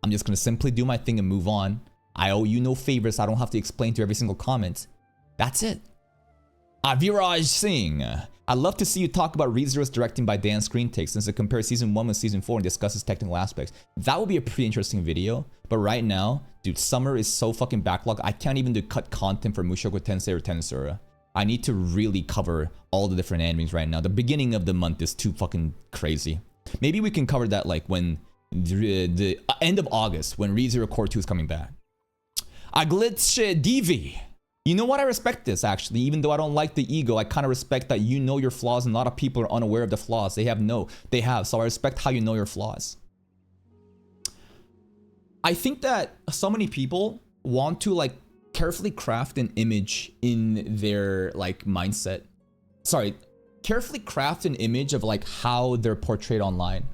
I'm just gonna simply do my thing and move on. I owe you no favors. I don't have to explain to every single comment. That's it. Aviraj Singh. I'd love to see you talk about ReZero's directing by Dan Screen Takes since it compares season 1 with season 4 and discusses technical aspects. That would be a pretty interesting video. But right now, dude, summer is so fucking backlogged. I can't even do cut content for Mushoku Tensei or Tensura. I need to really cover all the different animes right now. The beginning of the month is too fucking crazy. Maybe we can cover that like when the end of August, when ReZero Core 2 is coming back. Aglitch Divi. You know what? I respect this actually. Even though I don't like the ego, I kind of respect that you know your flaws and a lot of people are unaware of the flaws. They have. So I respect how you know your flaws. I think that so many people want to like carefully craft an image in their like mindset. Sorry, carefully craft an image of like how they're portrayed online.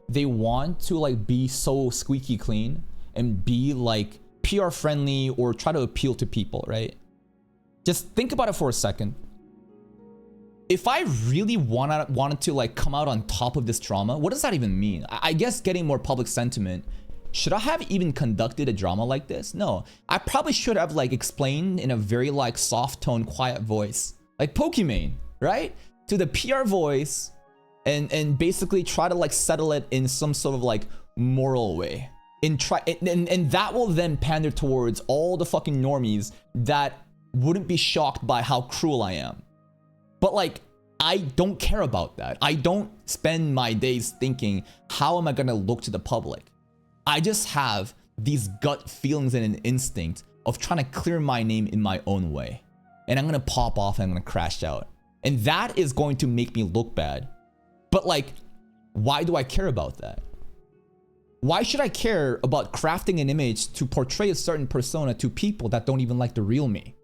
They want to like be so squeaky clean and be like PR friendly or try to appeal to people, right? Just think about it for a second. If I really wanted to like come out on top of this drama, what does that even mean? I guess getting more public sentiment. Should I have even conducted a drama like this? No, I probably should have like explained in a very like soft tone, quiet voice, like Pokimane, right? To the PR voice and basically try to like settle it in some sort of like moral way. And that will then pander towards all the fucking normies that wouldn't be shocked by how cruel I am. But like, I don't care about that. I don't spend my days thinking, how am I gonna look to the public? I just have these gut feelings and an instinct of trying to clear my name in my own way. And I'm gonna pop off and I'm gonna crash out. And that is going to make me look bad. But like, why do I care about that? Why should I care about crafting an image to portray a certain persona to people that don't even like the real me?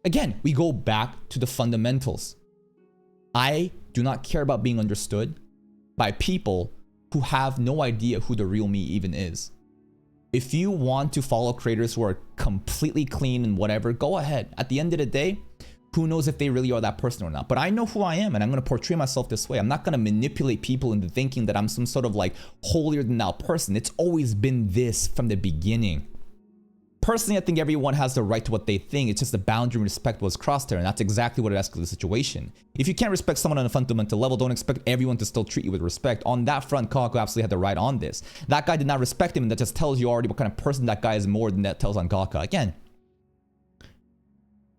Again, we go back to the fundamentals. I do not care about being understood by people who have no idea who the real me even is. If you want to follow creators who are completely clean and whatever, go ahead. At the end of the day, who knows if they really are that person or not? But I know who I am and I'm going to portray myself this way. I'm not going to manipulate people into thinking that I'm some sort of like holier than thou person. It's always been this from the beginning. Personally, I think everyone has the right to what they think. It's just the boundary and respect was crossed there, and that's exactly what it escalated the situation. If you can't respect someone on a fundamental level, don't expect everyone to still treat you with respect. On that front, Kaku absolutely had the right on this. That guy did not respect him, and that just tells you already what kind of person that guy is more than that tells on Kaku. Again,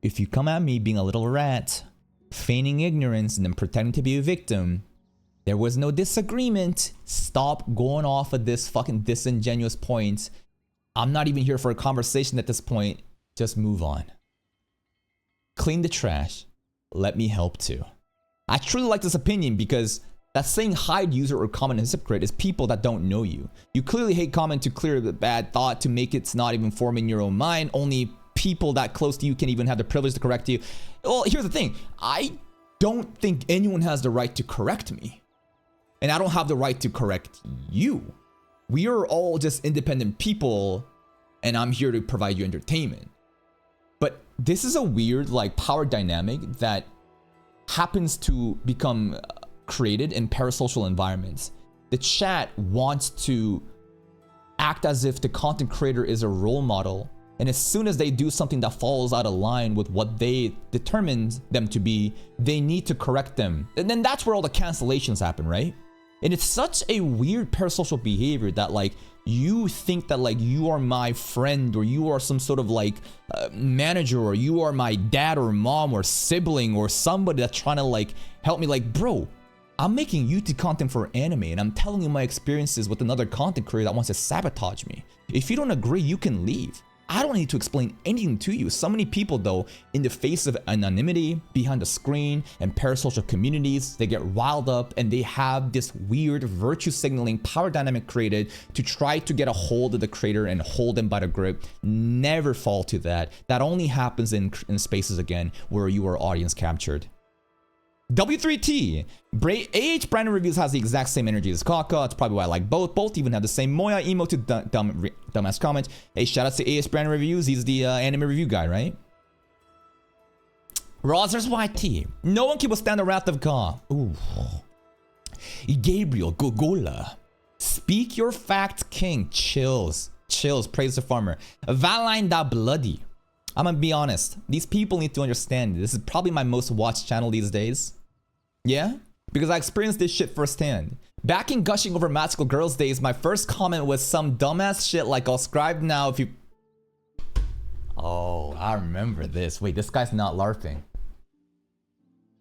if you come at me being a little rat, feigning ignorance, and then pretending to be a victim, there was no disagreement. Stop going off of this fucking disingenuous point. I'm not even here for a conversation at this point. Just move on. Clean the trash. Let me help too. I truly like this opinion because that's saying hide user or comment as hypocrite is people that don't know you. You clearly hate comment to clear the bad thought to make it's not even forming your own mind. Only people that close to you can even have the privilege to correct you. Well, here's the thing. I don't think anyone has the right to correct me. And I don't have the right to correct you. We are all just independent people and I'm here to provide you entertainment. But this is a weird like power dynamic that happens to become created in parasocial environments. The chat wants to act as if the content creator is a role model, and as soon as they do something that falls out of line with what they determined them to be, they need to correct them. And then that's where all the cancellations happen, right? And it's such a weird parasocial behavior that like you think that like you are my friend or you are some sort of like manager or you are my dad or mom or sibling or somebody that's trying to like help me. Like, bro, I'm making YouTube content for anime and I'm telling you my experiences with another content creator that wants to sabotage me. If you don't agree, you can leave. I don't need to explain anything to you. So many people though, in the face of anonymity, behind the screen, and parasocial communities, they get riled up and they have this weird virtue signaling power dynamic created to try to get a hold of the creator and hold them by the grip. Never fall to that. That only happens in spaces again where you are audience captured. W3T, AH Brandon Reviews has the exact same energy as Kaka. It's probably why I like both. Both even have the same Moya emo to dumbass comment. Hey, shout out to AH Brandon Reviews. He's the anime review guy, right? Rosers YT. No one can withstand the wrath of God. Ooh. Gabriel Gogola. Speak your fact, king. Chills. Chills. Praise the farmer. Valine da Bloody. I'm gonna be honest. These people need to understand. This is probably my most watched channel these days. Yeah? Because I experienced this shit firsthand. Back in Gushing Over Magical Girls days, my first comment was some dumbass shit like, I'll subscribe now if you... Oh, I remember this. Wait, this guy's not LARPing.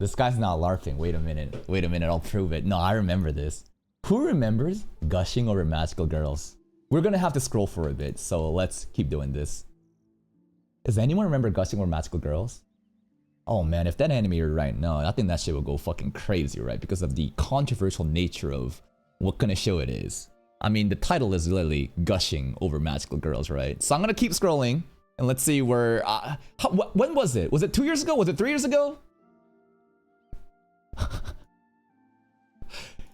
This guy's not LARPing. Wait a minute. Wait a minute, I'll prove it. No, I remember this. Who remembers Gushing Over Magical Girls? We're gonna have to scroll for a bit, so let's keep doing this. Does anyone remember Gushing Over Magical Girls? Oh man, if that animated right now, I think that shit will go fucking crazy, right? Because of the controversial nature of what kind of show it is. I mean, the title is literally Gushing Over Magical Girls, right? So I'm gonna keep scrolling, and let's see where... when was it? Was it 2 years ago? Was it 3 years ago?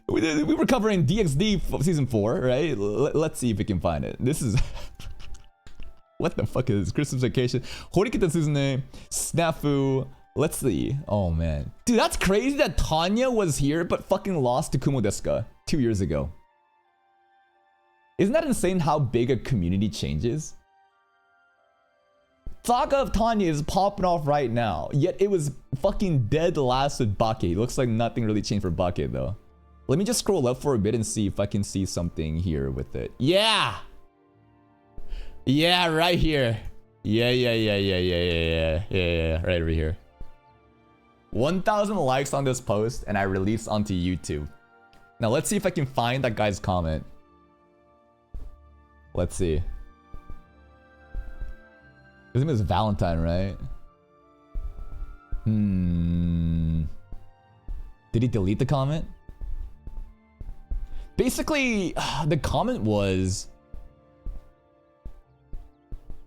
we were covering DxD Season 4, right? Let's see if we can find it. This is... What the fuck is this? Christmas Vacation. Horikita Suzune. Snafu. Let's see. Oh man. Dude, that's crazy that Tanya was here but fucking lost to Kumo Desuka 2 years ago. Isn't that insane how big a community changes? Saga of Tanya is popping off right now. Yet it was fucking dead last with Bake. Looks like nothing really changed for Bake though. Let me just scroll up for a bit and see if I can see something here with it. Yeah! Yeah, right here. Yeah, right over here. 1,000 likes on this post and I released onto YouTube. Now let's see if I can find that guy's comment. Let's see. His name is Valentine, right? Did he delete the comment? Basically, the comment was...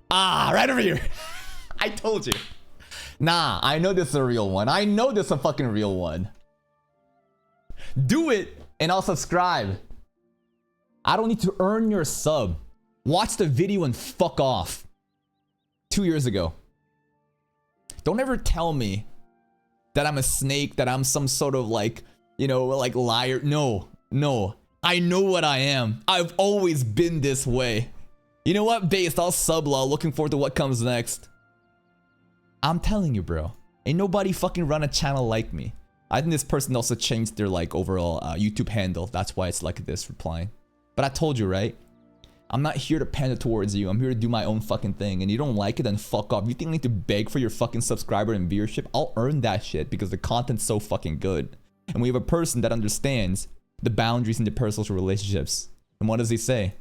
right over here. I told you. Nah, I know this is a real one. I know this is a fucking real one. Do it and I'll subscribe. I don't need to earn your sub. Watch the video and fuck off. 2 years ago. Don't ever tell me that I'm a snake, that I'm some sort of like, you know, like liar. No, no. I know what I am. I've always been this way. You know what? Based, I'll sub-law. Looking forward to what comes next. I'm telling you, bro. Ain't nobody fucking run a channel like me. I think this person also changed their like overall YouTube handle. That's why it's like this replying. But I told you, right? I'm not here to pander towards you. I'm here to do my own fucking thing. And you don't like it, then fuck off. You think I need to beg for your fucking subscriber and viewership? I'll earn that shit because the content's so fucking good. And we have a person that understands the boundaries in the parasocial relationships. And what does he say?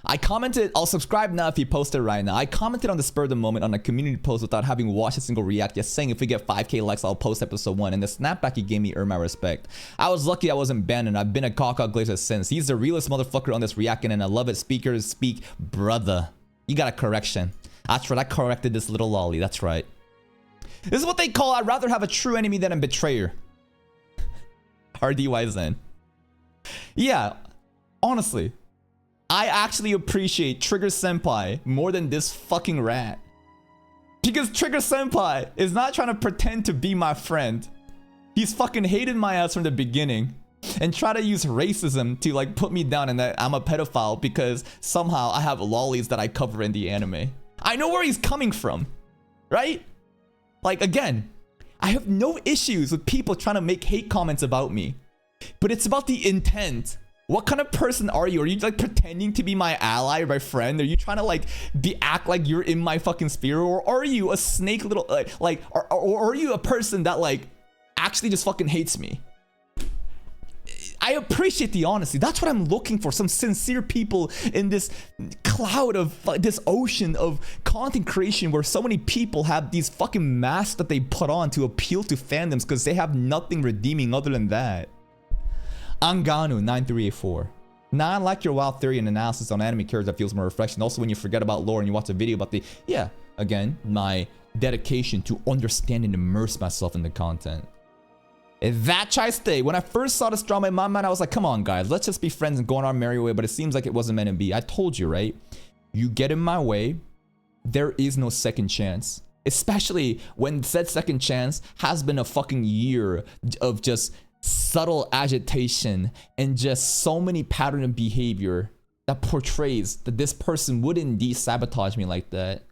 I commented, I'll subscribe now if he posted right now. I commented on the spur of the moment on a community post without having watched a single react yet, saying if we get 5k likes, I'll post episode 1. And the snapback he gave me earned my respect. I was lucky I wasn't banned and I've been a Kaka Glazer since. He's the realest motherfucker on this reacting and I love it. Speakers speak, brother. You got a correction. That's right, I corrected this little lolly. That's right. This is what they call I'd rather have a true enemy than a betrayer. RDYZN. Yeah, honestly. I actually appreciate Trigger Senpai more than this fucking rat. Because Trigger Senpai is not trying to pretend to be my friend. He's fucking hated my ass from the beginning. And try to use racism to like put me down and that I'm a pedophile because somehow I have lollies that I cover in the anime. I know where he's coming from. Right? Like again, I have no issues with people trying to make hate comments about me. But it's about the intent. What kind of person are you? Are you like pretending to be my ally or my friend? Are you trying to like act like you're in my fucking sphere? Or are you a snake little or are you a person that like actually just fucking hates me? I appreciate the honesty. That's what I'm looking for. Some sincere people in this cloud of this ocean of content creation where so many people have these fucking masks that they put on to appeal to fandoms because they have nothing redeeming other than that. Anganu 9384. Nah, I like your wild theory and analysis on anime characters that feels more refreshing. Also, when you forget about lore and you watch a video about the... Yeah, again, my dedication to understand and immerse myself in the content. That chai stay. When I first saw this drama in my mind, I was like, come on, guys. Let's just be friends and go on our merry way. But it seems like it wasn't meant to be. I told you, right? You get in my way, there is no second chance. Especially when said second chance has been a fucking year of just subtle agitation and just so many pattern of behavior that portrays that this person would indeed sabotage me like that.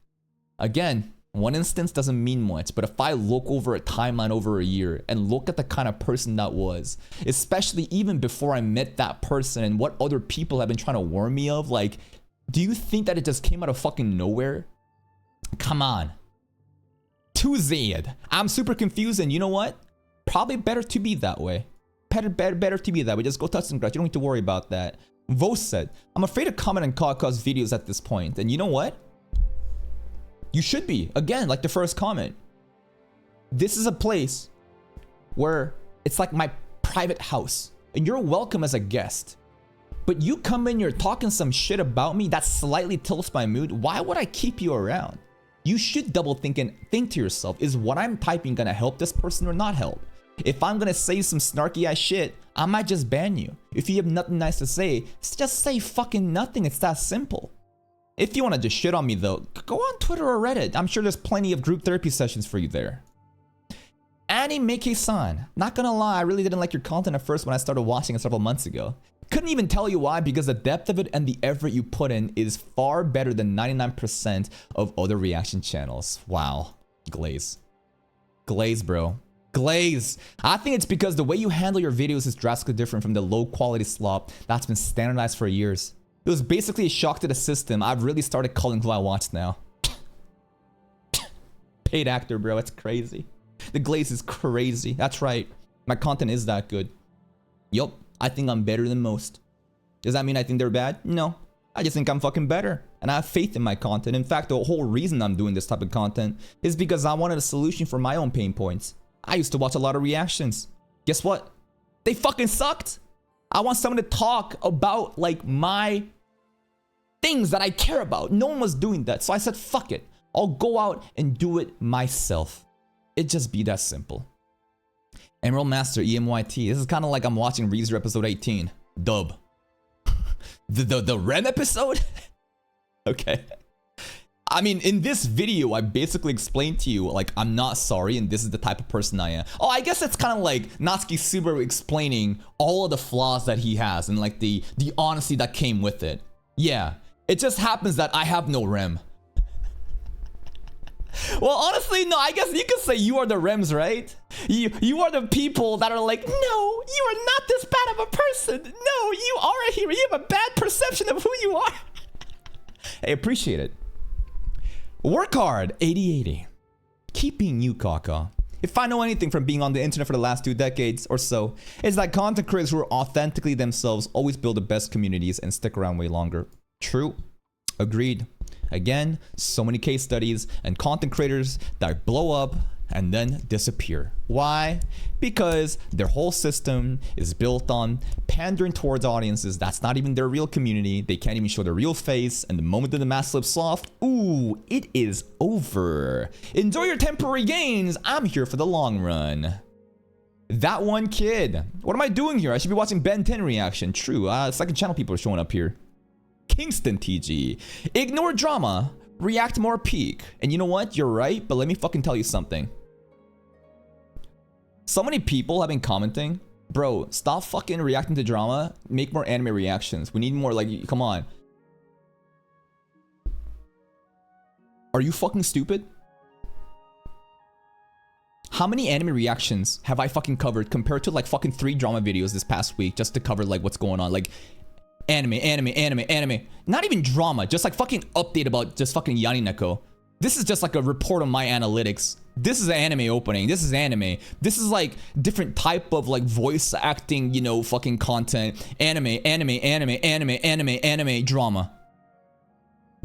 Again, one instance doesn't mean much, but if I look over a timeline over a year and look at the kind of person that was, especially even before I met that person and what other people have been trying to warn me of, like, do you think that it just came out of fucking nowhere? Come on. Too Zed. I'm super confused, and you know what? Probably better to be that way. Better to be that way. Just go touch some grass. You don't need to worry about that. Vos said, I'm afraid to comment on Kaka's videos at this point, and you know what? You should be. Again, like the first comment. This is a place where it's like my private house. And you're welcome as a guest. But you come in, you're talking some shit about me that slightly tilts my mood. Why would I keep you around? You should double think and think to yourself, is what I'm typing gonna help this person or not help? If I'm gonna say some snarky ass shit, I might just ban you. If you have nothing nice to say, just say fucking nothing. It's that simple. If you want to just shit on me though, go on Twitter or Reddit. I'm sure there's plenty of group therapy sessions for you there. Animeke-san, not gonna lie, I really didn't like your content at first when I started watching it several months ago. Couldn't even tell you why, because the depth of it and the effort you put in is far better than 99% of other reaction channels. Wow. Glaze. Glaze, bro. Glaze. I think it's because the way you handle your videos is drastically different from the low quality slop that's been standardized for years. It was basically a shock to the system. I've really started calling who I watch now. Paid actor, bro. It's crazy. The glaze is crazy. That's right. My content is that good. Yup. I think I'm better than most. Does that mean I think they're bad? No. I just think I'm fucking better. And I have faith in my content. In fact, the whole reason I'm doing this type of content is because I wanted a solution for my own pain points. I used to watch a lot of reactions. Guess what? They fucking sucked. I want someone to talk about like my things that I care about. No one was doing that. So I said, fuck it. I'll go out and do it myself. It just be that simple. Emerald Master, EMYT. This is kind of like I'm watching ReZero episode 18. Dub. the REM episode? Okay. I mean, in this video, I basically explained to you, like, I'm not sorry, and this is the type of person I am. Oh, I guess it's kind of like Natsuki Subaru explaining all of the flaws that he has and, like, the honesty that came with it. Yeah. It just happens that I have no REM. Well, honestly, no, I guess you could say you are the REMs, right? You are the people that are like, no, you are not this bad of a person. No, you are a hero. You have a bad perception of who you are. Hey, appreciate it. Work hard, 8080. Keeping you, Kaka. If I know anything from being on the internet for the last 2 decades or so, it's that content creators who are authentically themselves always build the best communities and stick around way longer. True. Agreed. Again, so many case studies and content creators that blow up and then disappear. Why? Because their whole system is built on pandering towards audiences that's not even their real community. They can't even show their real face, and the moment that the mask slips off, ooh, it is over. Enjoy your temporary gains. I'm here for the long run. That one kid. What am I doing here? I should be watching Ben 10 reaction. True. Second channel people are showing up here. Kingston TG. Ignore drama. React more peak. And you know what? You're right, but let me fucking tell you something. So many people have been commenting, bro, stop fucking reacting to drama. Make more anime reactions. We need more, like, come on. Are you fucking stupid? How many anime reactions have I fucking covered compared to like fucking 3 drama videos this past week just to cover like what's going on? Like anime. Not even drama, just like fucking update about just fucking Yanineko. This is just like a report on my analytics. This is an anime opening. This is anime. This is like different type of like voice acting, you know, fucking content. Anime, drama. Anime, drama.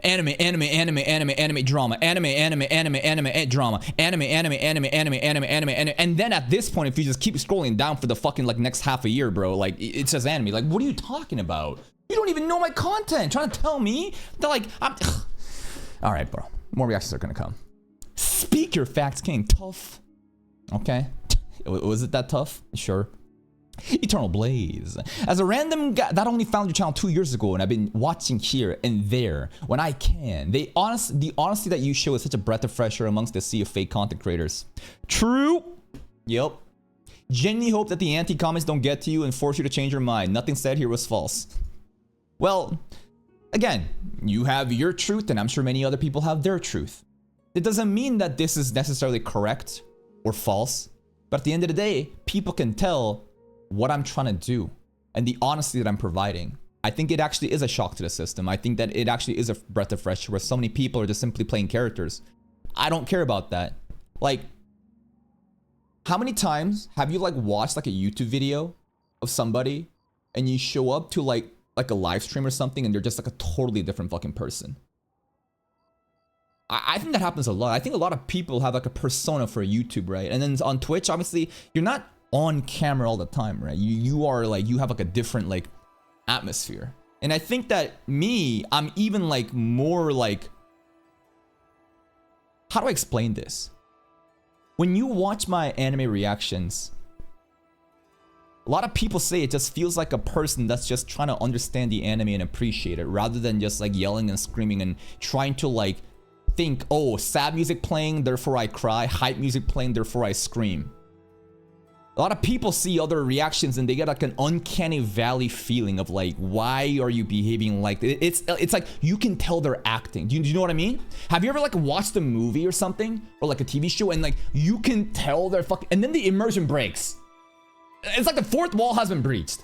Anime, drama. Anime. And then at this point, if you just keep scrolling down for the fucking like next half a year, bro, like it says anime. Like, what are you talking about? You don't even know my content. Trying to tell me that like I'm. All right, bro. More reactions are gonna come. Speak your facts, king. Tough. Okay. Was it that tough? Sure. Eternal Blaze. As a random guy that only found your channel 2 years ago, and I've been watching here and there when I can. The honesty that you show is such a breath of fresh air amongst the sea of fake content creators. True. Yep. Genuinely hope that the anti-comments don't get to you and force you to change your mind. Nothing said here was false. Well, again, you have your truth, and I'm sure many other people have their truth. It doesn't mean that this is necessarily correct or false, but at the end of the day, people can tell what I'm trying to do and the honesty that I'm providing. I think it actually is a shock to the system. I think that it actually is a breath of fresh air where so many people are just simply playing characters. I don't care about that. Like, how many times have you like watched like a YouTube video of somebody and you show up to like a live stream or something and they're just like a totally different fucking person? I think that happens a lot. I think a lot of people have like a persona for YouTube, right? And then on Twitch, obviously, you're not on camera all the time, right? You are like, you have like a different like atmosphere. And I think that I'm even like more like, how do I explain this? When you watch my anime reactions, a lot of people say it just feels like a person that's just trying to understand the anime and appreciate it, rather than just like yelling and screaming and trying to like think, oh, sad music playing, therefore I cry, hype music playing, therefore I scream. A lot of people see other reactions and they get like an uncanny valley feeling of like, why are you behaving like this? It's like you can tell they're acting. Do you know what I mean? Have you ever like watched a movie or something, or like a TV show, and like you can tell they're fucking, and then the immersion breaks. It's like the fourth wall has been breached.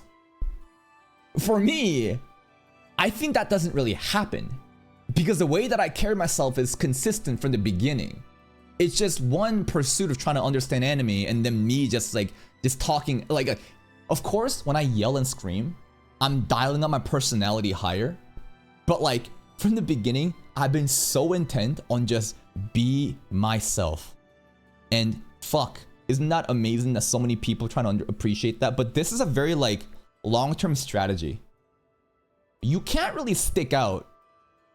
For me, I think that doesn't really happen because the way that I carry myself is consistent from the beginning. It's just one pursuit of trying to understand anime, and then me just talking like, of course, when I yell and scream, I'm dialing up my personality higher. But like from the beginning, I've been so intent on just be myself. And fuck, isn't that amazing that so many people trying to appreciate that? But this is a very like long-term strategy. You can't really stick out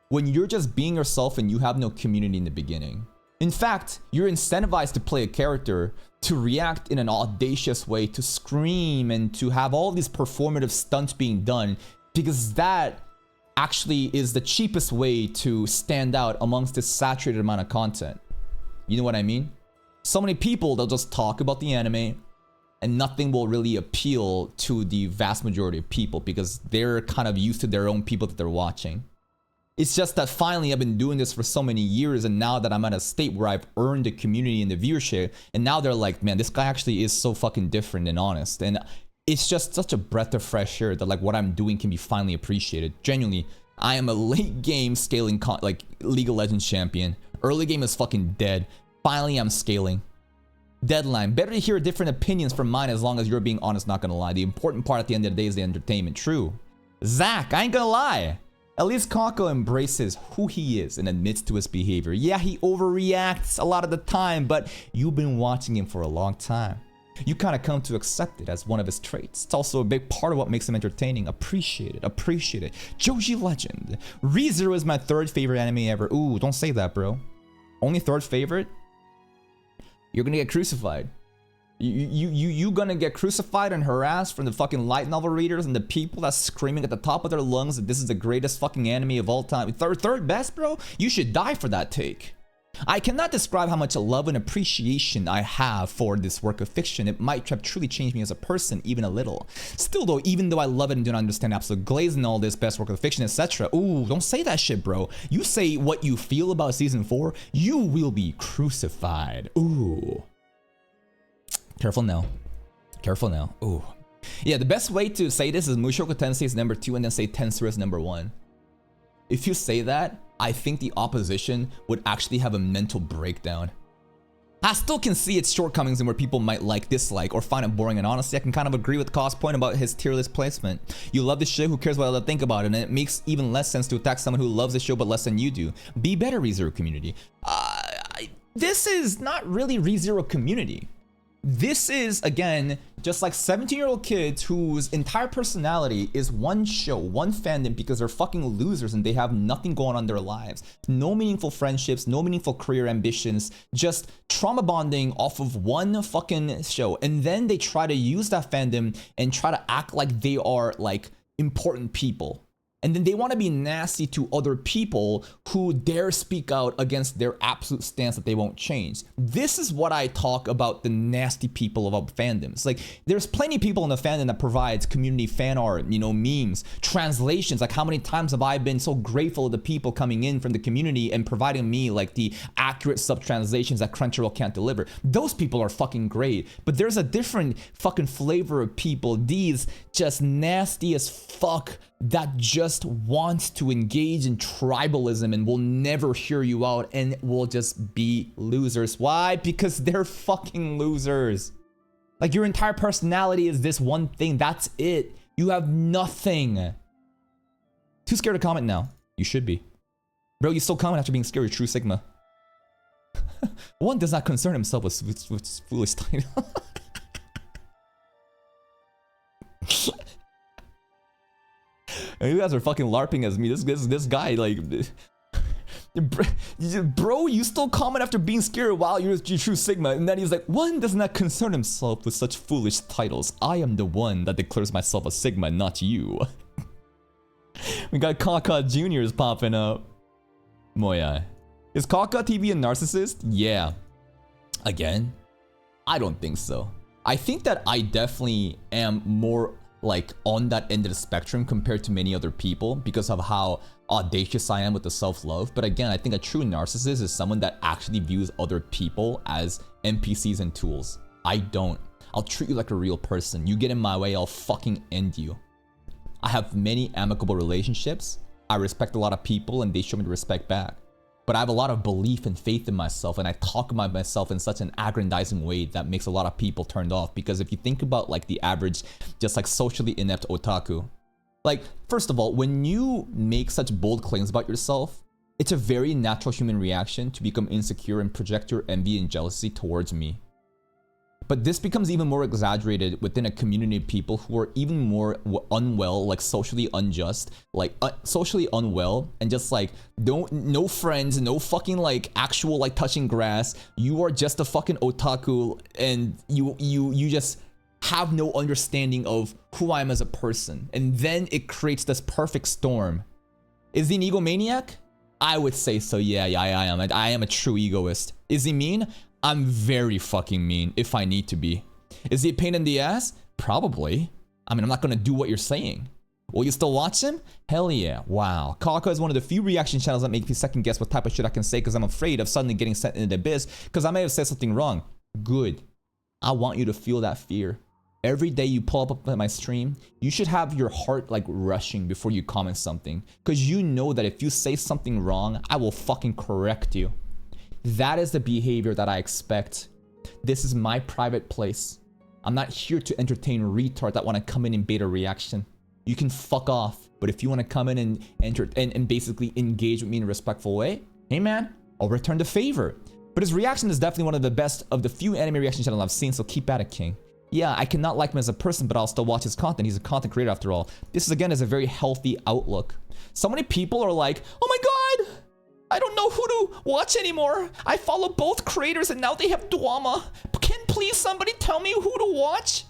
when you're just being yourself and you have no community in the beginning. In fact, you're incentivized to play a character, to react in an audacious way, to scream, and to have all these performative stunts being done, because that actually is the cheapest way to stand out amongst this saturated amount of content. You know what I mean? So many people, they'll just talk about the anime and nothing will really appeal to the vast majority of people because they're kind of used to their own people that they're watching. It's just that finally I've been doing this for so many years, and now that I'm at a state where I've earned the community and the viewership, and now they're like, man, this guy actually is so fucking different and honest. And it's just such a breath of fresh air that like what I'm doing can be finally appreciated. Genuinely, I am a late game scaling like League of Legends champion. Early game is fucking dead. Finally, I'm scaling. Deadline. Better to hear different opinions from mine as long as you're being honest, not gonna lie. The important part at the end of the day is the entertainment. True. Zach, I ain't gonna lie. At least Kako embraces who he is and admits to his behavior. Yeah, he overreacts a lot of the time, but you've been watching him for a long time. You kind of come to accept it as one of his traits. It's also a big part of what makes him entertaining. Appreciate it. Appreciate it. Joji Legend. ReZero is my third favorite anime ever. Ooh, don't say that, bro. Only third favorite? You're gonna get crucified. You gonna get crucified and harassed from the fucking light novel readers and the people that's screaming at the top of their lungs that this is the greatest fucking anime of all time. Third best, bro? You should die for that take. I cannot describe how much love and appreciation I have for this work of fiction. It might have truly changed me as a person, even a little. Still though, even though I love it and do not understand absolute glaze and all this best work of fiction, etc. Ooh, don't say that shit, bro. You say what you feel about season 4, you will be crucified. Ooh. Careful now. Careful now. Ooh. Yeah, the best way to say this is Mushoku Tensei is number 2 and then say Tensura is number 1. If you say that, I think the opposition would actually have a mental breakdown. I still can see its shortcomings and where people might dislike, or find it boring, and honestly, I can kind of agree with Cos' point about his tier list placement. You love the show, who cares what others think about it, and it makes even less sense to attack someone who loves the show but less than you do. Be better, ReZero community. This is not really ReZero community. This is, again, just like 17-year-old kids whose entire personality is one show, one fandom, because they're fucking losers and they have nothing going on in their lives. No meaningful friendships, no meaningful career ambitions, just trauma bonding off of one fucking show. And then they try to use that fandom and try to act like they are like important people. And then they want to be nasty to other people who dare speak out against their absolute stance that they won't change. This is what I talk about, the nasty people about fandoms. Like, there's plenty of people in the fandom that provides community fan art, you know, memes, translations. Like, how many times have I been so grateful of the people coming in from the community and providing me like the accurate sub-translations that Crunchyroll can't deliver. Those people are fucking great. But there's a different fucking flavor of people. These just nasty as fuck that just wants to engage in tribalism and will never hear you out and will just be losers. Why? Because they're fucking losers. Like, your entire personality is this one thing. That's it. You have nothing. Too scared to comment now. You should be. Bro, you still comment after being scared. You're true Sigma. One does not concern himself with foolish title. You guys are fucking LARPing as me. This guy, like, bro, you still comment after being scared while you're true Sigma, and then he's like, one does not concern himself with such foolish titles. I am the one that declares myself a Sigma, not you. We got Kaka Juniors popping up. Moya, is Kaka TV a narcissist? Yeah. Again, I don't think so. I think that I definitely am more like on that end of the spectrum compared to many other people because of how audacious I am with the self-love. But again, I think a true narcissist is someone that actually views other people as NPCs and tools. I don't. I'll treat you like a real person. You get in my way, I'll fucking end you. I have many amicable relationships. I respect a lot of people and they show me the respect back. But I have a lot of belief and faith in myself, and I talk about myself in such an aggrandizing way that makes a lot of people turned off. Because if you think about like the average, just like socially inept otaku, like, first of all, when you make such bold claims about yourself, it's a very natural human reaction to become insecure and project your envy and jealousy towards me. But this becomes even more exaggerated within a community of people who are even more unwell, like socially unjust, like socially unwell, and just like no friends, no fucking like actual like touching grass. You are just a fucking otaku, and you just have no understanding of who I am as a person. And then it creates this perfect storm. Is he an egomaniac? I would say so. Yeah, I am. I am a true egoist. Is he mean? I'm very fucking mean if I need to be. Is he a pain in the ass? Probably. I mean, I'm not gonna do what you're saying. Will you still watch him? Hell yeah. Wow. Kaka is one of the few reaction channels that make me second guess what type of shit I can say because I'm afraid of suddenly getting sent into the abyss because I may have said something wrong. Good. I want you to feel that fear. Every day you pull up at my stream, you should have your heart like rushing before you comment something because you know that if you say something wrong, I will fucking correct you. That is the behavior that I expect. This is my private place. I'm not here to entertain retards that want to come in and bait a reaction. You can fuck off. But if you want to come in and enter and basically engage with me in a respectful way, hey man, I'll return the favor. But his reaction is definitely one of the best of the few anime reaction channels I've seen, so keep at it, King. Yeah, I cannot like him as a person, but I'll still watch his content. He's a content creator after all. This is, again, is a very healthy outlook. So many people are like, oh my god! I don't know who to watch anymore. I follow both creators and now they have drama. Can please somebody tell me who to watch?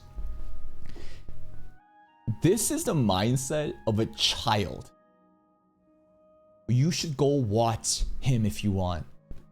This is the mindset of a child. You should go watch him if you want.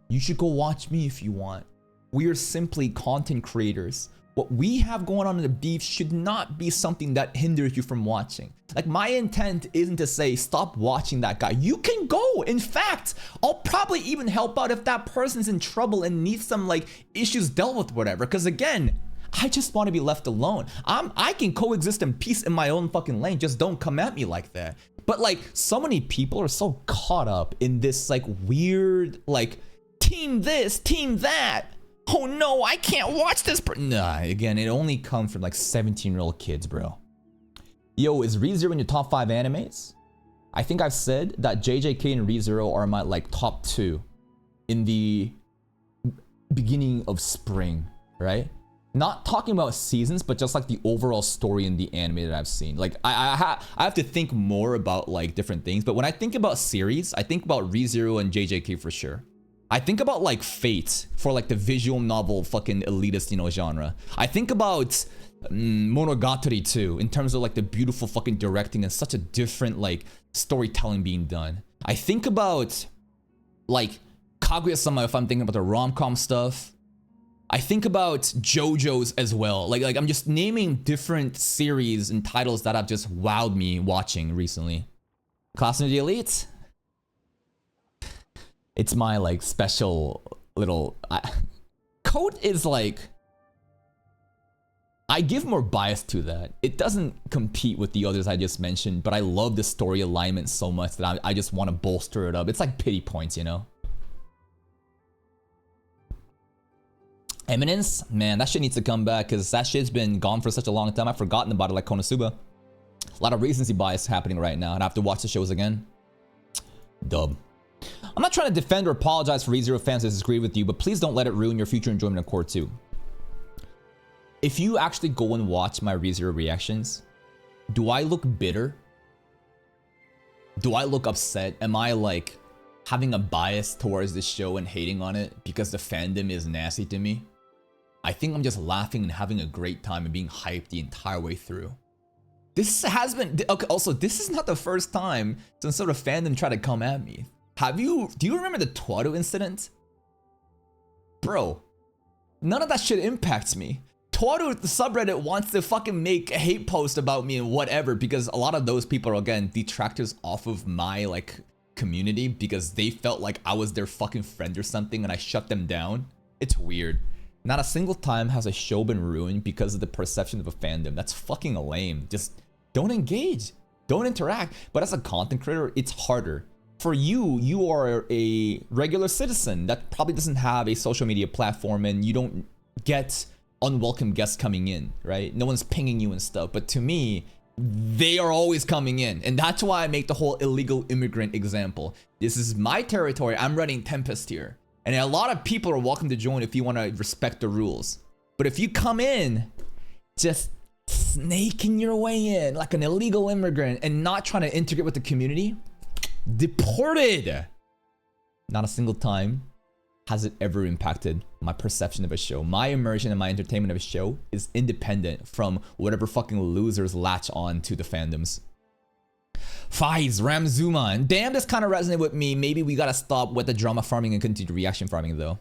You should go watch me if you want. We are simply content creators. What we have going on in the beef should not be something that hinders you from watching. Like, my intent isn't to say stop watching that guy. You can go. In fact, I'll probably even help out if that person's in trouble and needs some like issues dealt with, whatever. Because again, I just want to be left alone. I can coexist in peace in my own fucking lane. Just don't come at me like that. But like, so many people are so caught up in this like weird, like, team this, team that. Oh no, I can't watch this. Nah, again, it only comes from like 17-year-old kids, bro. Yo, is ReZero in your top 5 animes? I think I've said that JJK and ReZero are my like top 2 in the beginning of spring, right? Not talking about seasons, but just like the overall story in the anime that I've seen. Like I have to think more about like different things, but when I think about series, I think about ReZero and JJK for sure. I think about like Fate for like the visual novel fucking elitist, you know, genre. I think about Monogatari too, in terms of like the beautiful fucking directing and such a different like storytelling being done. I think about like Kaguya-sama if I'm thinking about the rom-com stuff. I think about JoJo's as well. Like I'm just naming different series and titles that have just wowed me watching recently. Class of the Elite. It's my like special little Code is like, I give more bias to that. It doesn't compete with the others I just mentioned, but I love the story alignment so much that I just want to bolster it up. It's like pity points, you know? Eminence? Man, that shit needs to come back because that shit's been gone for such a long time. I've forgotten about it like Konosuba. A lot of recency bias happening right now, and I have to watch the shows again. Dub. I'm not trying to defend or apologize for ReZero fans that disagree with you, but please don't let it ruin your future enjoyment of Core 2. If you actually go and watch my ReZero reactions, do I look bitter? Do I look upset? Am I like having a bias towards this show and hating on it because the fandom is nasty to me? I think I'm just laughing and having a great time and being hyped the entire way through. This has been, okay, also, this is not the first time some sort of fandom tried to come at me. Do you remember the Twaru incident? Bro, none of that shit impacts me. Twaru, the subreddit, wants to fucking make a hate post about me and whatever because a lot of those people are, again, detractors off of my, like, community because they felt like I was their fucking friend or something and I shut them down. It's weird. Not a single time has a show been ruined because of the perception of a fandom. That's fucking lame. Just don't engage. Don't interact. But as a content creator, it's harder. For you, you are a regular citizen that probably doesn't have a social media platform and you don't get unwelcome guests coming in, right? No one's pinging you and stuff. But to me, they are always coming in. And that's why I make the whole illegal immigrant example. This is my territory. I'm running Tempest here. And a lot of people are welcome to join if you want to respect the rules. But if you come in, just snaking your way in like an illegal immigrant and not trying to integrate with the community, deported. Not a single time has it ever impacted my perception of a show. My immersion and my entertainment of a show is independent from whatever fucking losers latch on to the fandoms. Fies, Ramzuma, and damn, this kind of resonated with me. Maybe we gotta stop with the drama farming and continue reaction farming though.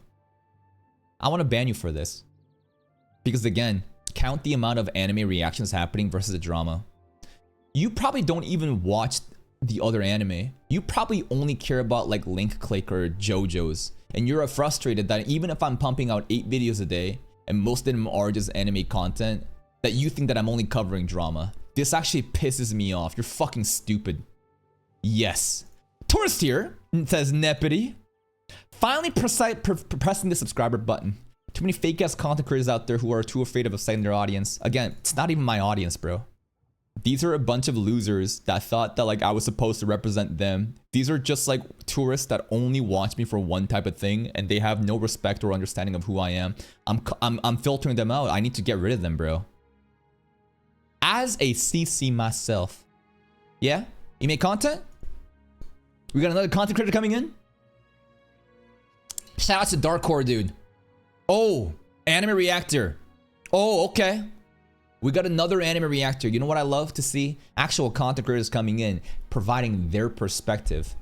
I want to ban you for this. Because again, count the amount of anime reactions happening versus the drama. You probably don't even watch the other anime. You probably only care about like Link Click or JoJo's. And you're frustrated that even if I'm pumping out 8 videos a day, and most of them are just anime content, that you think that I'm only covering drama. This actually pisses me off. You're fucking stupid. Yes. Tourist here, says Nepity. Finally pressing the subscriber button. Too many fake ass content creators out there who are too afraid of upsetting their audience. Again, it's not even my audience, bro. These are a bunch of losers that thought that like I was supposed to represent them. These are just like tourists that only watch me for one type of thing and they have no respect or understanding of who I am. I'm filtering them out. I need to get rid of them, bro. As a CC myself. Yeah? You make content? We got another content creator coming in? Shout out to Darkcore, dude. Oh, anime reactor. Oh, okay. We got another anime reactor. You know what I love to see? Actual content creators coming in, providing their perspective.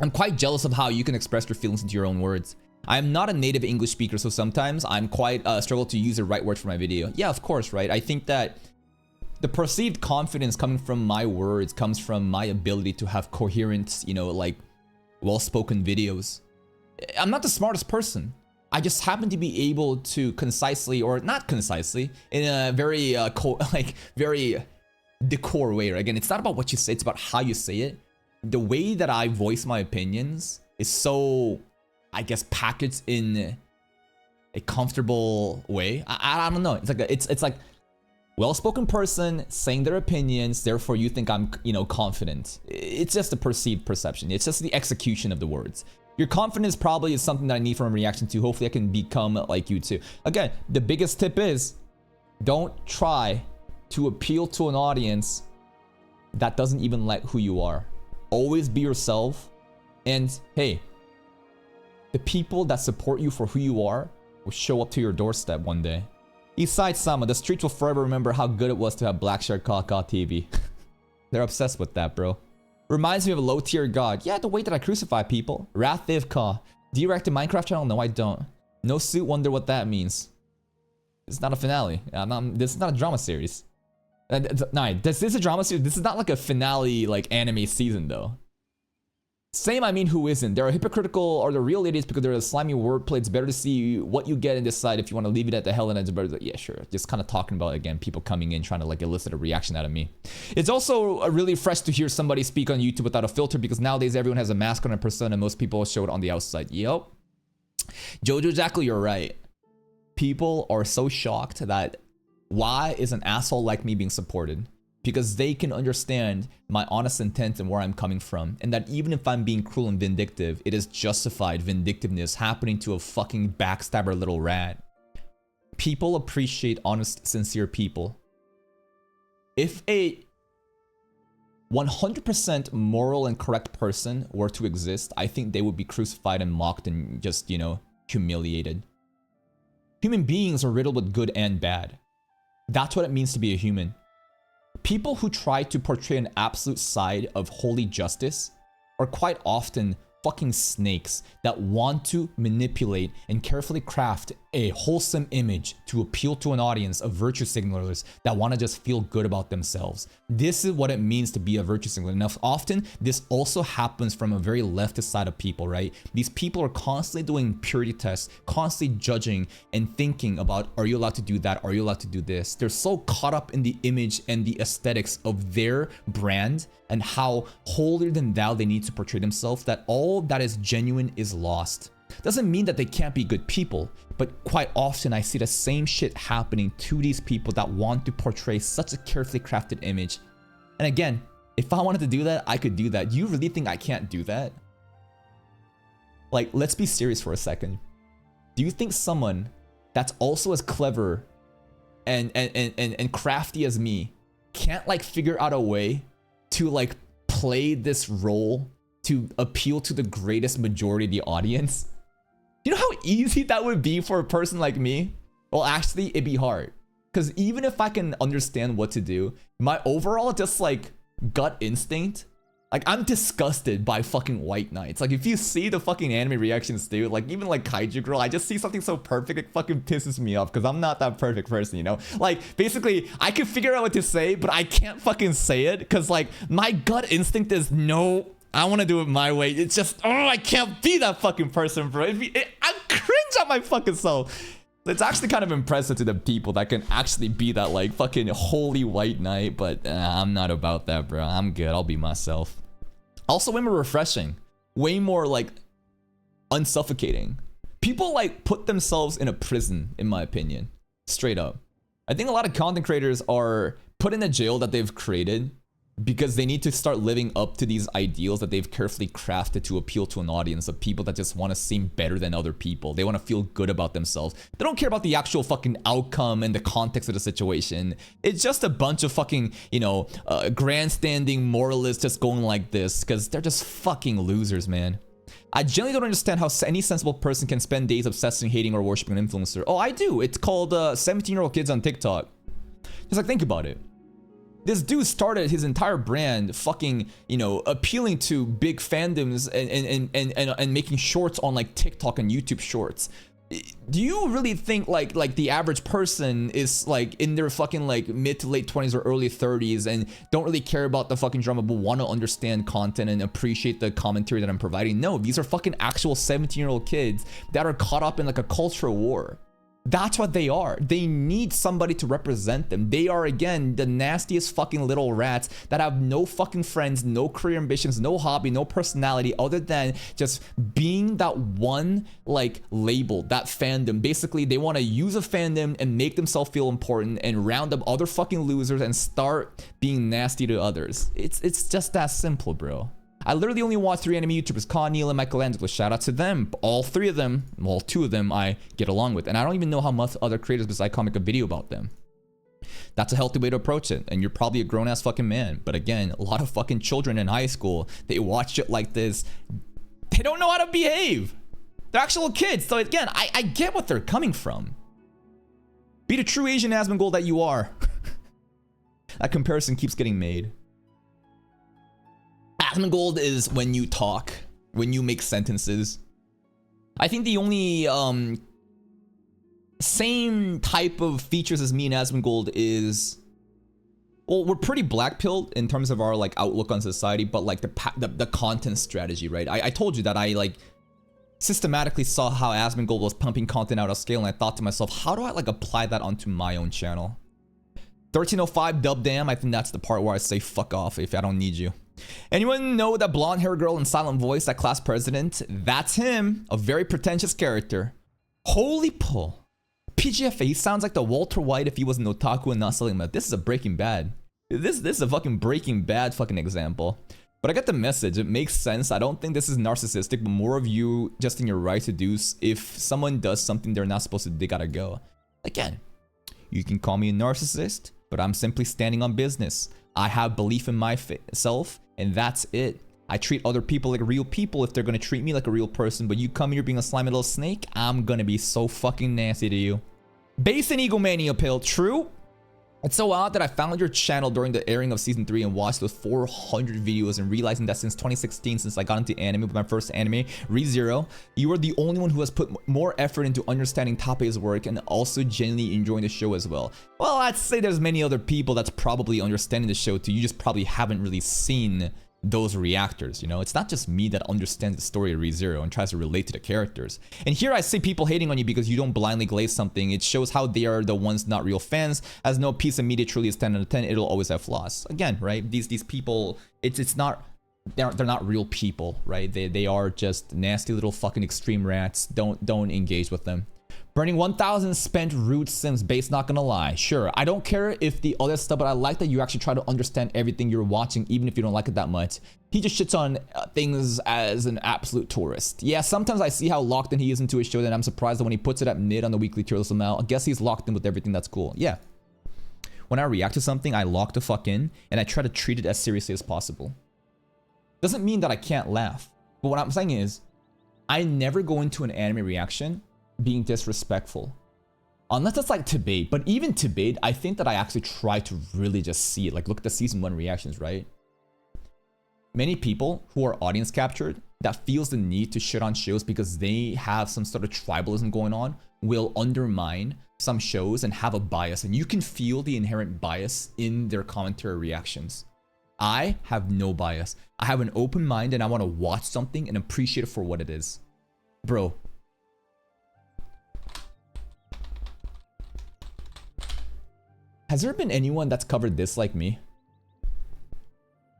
I'm quite jealous of how you can express your feelings into your own words. I am not a native English speaker, so sometimes I'm quite struggle to use the right words for my video. Yeah, of course, right? I think that the perceived confidence coming from my words comes from my ability to have coherent, you know, like well-spoken videos. I'm not the smartest person. I just happen to be able to concisely, or not concisely, in a very very decor way. Again, it's not about what you say, it's about how you say it. The way that I voice my opinions is so, I guess, packaged in a comfortable way. I don't know. It's like well-spoken person saying their opinions, therefore you think I'm, confident. It's just a perceived perception. It's just the execution of the words. Your confidence probably is something that I need from a reaction to. Hopefully I can become like you too. Again, the biggest tip is don't try to appeal to an audience that doesn't even like who you are. Always be yourself. And hey, the people that support you for who you are will show up to your doorstep one day. Eastside Sama, the streets will forever remember how good it was to have Black Shirt Kaka TV. They're obsessed with that, bro. Reminds me of a low tier god. Yeah, the way that I crucify people. Wrathiv Ka. Do you react to Minecraft channel? No, I don't. No suit, wonder what that means. It's not a finale. This is not a drama series. Nah, this is a drama series. This is not like a finale, like anime season though. Same, I mean, who isn't? There are hypocritical or the real idiots because they're a slimy wordplay. It's better to see what you get and decide if you want to leave it at the hell and it's better. Yeah, sure. Just kind of talking about, again, people coming in trying to like elicit a reaction out of me. It's also really fresh to hear somebody speak on YouTube without a filter because nowadays everyone has a mask on a persona and most people show it on the outside. Yep. Jojo Jackal, you're right. People are so shocked that why is an asshole like me being supported? Because they can understand my honest intent and where I'm coming from. And that even if I'm being cruel and vindictive, it is justified vindictiveness happening to a fucking backstabber little rat. People appreciate honest, sincere people. If a 100% moral and correct person were to exist, I think they would be crucified and mocked and just, humiliated. Human beings are riddled with good and bad. That's what it means to be a human. People who try to portray an absolute side of holy justice are quite often fucking snakes that want to manipulate and carefully craft a wholesome image to appeal to an audience of virtue signalers that want to just feel good about themselves. This is what it means to be a virtue signaler. Now, often this also happens from a very leftist side of people, right? These people are constantly doing purity tests, constantly judging and thinking about, are you allowed to do that? Are you allowed to do this? They're so caught up in the image and the aesthetics of their brand and how holier than thou they need to portray themselves that all that is genuine is lost. Doesn't mean that they can't be good people, but quite often I see the same shit happening to these people that want to portray such a carefully crafted image. And again, if I wanted to do that, I could do that. Do you really think I can't do that? Like, let's be serious for a second. Do you think someone that's also as clever and crafty as me can't like figure out a way to like play this role to appeal to the greatest majority of the audience? You know how easy that would be for a person like me? Well, actually, it'd be hard. Because even if I can understand what to do, my overall just like gut instinct, like I'm disgusted by fucking White Knights. Like if you see the fucking anime reactions dude, like even like Kaiju Girl, I just see something so perfect, it fucking pisses me off because I'm not that perfect person, Like basically, I can figure out what to say, but I can't fucking say it because like my gut instinct is no, I want to do it my way. It's just, I can't be that fucking person, bro. I cringe at my fucking self. It's actually kind of impressive to the people that can actually be that like fucking holy White Knight, but I'm not about that, bro. I'm good. I'll be myself. Also, way more refreshing. Way more like unsuffocating. People like put themselves in a prison, in my opinion. Straight up. I think a lot of content creators are put in a jail that they've created because they need to start living up to these ideals that they've carefully crafted to appeal to an audience of people that just want to seem better than other people. They want to feel good about themselves. They don't care about the actual fucking outcome and the context of the situation. It's just a bunch of fucking, grandstanding moralists just going like this because they're just fucking losers, man. I generally don't understand how any sensible person can spend days obsessing, hating, or worshiping an influencer. Oh, I do. It's called 17-year-old kids on TikTok. Just like, think about it. This dude started his entire brand fucking, appealing to big fandoms and making shorts on like TikTok and YouTube shorts. Do you really think like the average person is like in their fucking like mid to late 20s or early 30s and don't really care about the fucking drama but want to understand content and appreciate the commentary that I'm providing? No, these are fucking actual 17-year-old kids that are caught up in like a cultural war. That's what they are. They need somebody to represent them. They are, again, the nastiest fucking little rats that have no fucking friends, no career ambitions, no hobby, no personality other than just being that one like label, that fandom. Basically, they want to use a fandom and make themselves feel important and round up other fucking losers and start being nasty to others. It's just that simple, bro. I literally only watch 3 anime YouTubers, Con, Neil, and Michelangelo. Shout out to them. All 3 of them, well, 2 of them I get along with. And I don't even know how much other creators besides I make a video about them. That's a healthy way to approach it. And you're probably a grown-ass fucking man. But again, a lot of fucking children in high school, they watch shit like this. They don't know how to behave. They're actual kids. So again, I get what they're coming from. Be the true Asian Asmongold that you are. That comparison keeps getting made. Asmongold is when you talk, when you make sentences. I think the only same type of features as me and Asmongold is, well, we're pretty black-pilled in terms of our like outlook on society, but like the content strategy, right? I told you that I like systematically saw how Asmongold was pumping content out of scale, and I thought to myself, how do I like apply that onto my own channel? 1305 dub damn, I think that's the part where I say fuck off if I don't need you. Anyone know that blonde hair girl and silent voice, that class president? That's him, a very pretentious character. Holy pull. PGFA, he sounds like the Walter White if he was an otaku and not selling meth. This is a Breaking Bad. This is a fucking Breaking Bad fucking example. But I get the message, it makes sense. I don't think this is narcissistic, but more of you just in your right to do. If someone does something they're not supposed to, they gotta go. Again, you can call me a narcissist, but I'm simply standing on business. I have belief in myself, and that's it. I treat other people like real people if they're gonna treat me like a real person, but you come here being a slimy little snake, I'm gonna be so fucking nasty to you. Base and egomania pill, true? It's so odd that I found your channel during the airing of season 3 and watched those 400 videos and realizing that since 2016, since I got into anime with my first anime, ReZero, you are the only one who has put more effort into understanding Tape's work and also genuinely enjoying the show as well. Well, I'd say there's many other people that's probably understanding the show too. You just probably haven't really seen those reactors, you know? It's not just me that understands the story of ReZero and tries to relate to the characters. And here I see people hating on you because you don't blindly glaze something. It shows how they are the ones not real fans. As no piece of media truly is 10 out of 10, it'll always have flaws. Again, right? These people, it's not, they're not real people, right? They are just nasty little fucking extreme rats. Don't engage with them. Burning 1,000 spent rude sims base, not gonna lie. Sure, I don't care if the other stuff, but I like that you actually try to understand everything you're watching, even if you don't like it that much. He just shits on things as an absolute tourist. Yeah, sometimes I see how locked in he is into his show, and I'm surprised that when he puts it at mid on the weekly tier list amount, I guess he's locked in with everything that's cool. Yeah. When I react to something, I lock the fuck in, and I try to treat it as seriously as possible. Doesn't mean that I can't laugh, but what I'm saying is, I never go into an anime reaction being disrespectful. Unless it's like Tibet, but even Tibet, I think that I actually try to really just see it. Like, look at the season 1 reactions, right? Many people who are audience captured that feels the need to shit on shows because they have some sort of tribalism going on will undermine some shows and have a bias, and you can feel the inherent bias in their commentary reactions. I have no bias. I have an open mind and I want to watch something and appreciate it for what it is. Bro, has there been anyone that's covered this like me?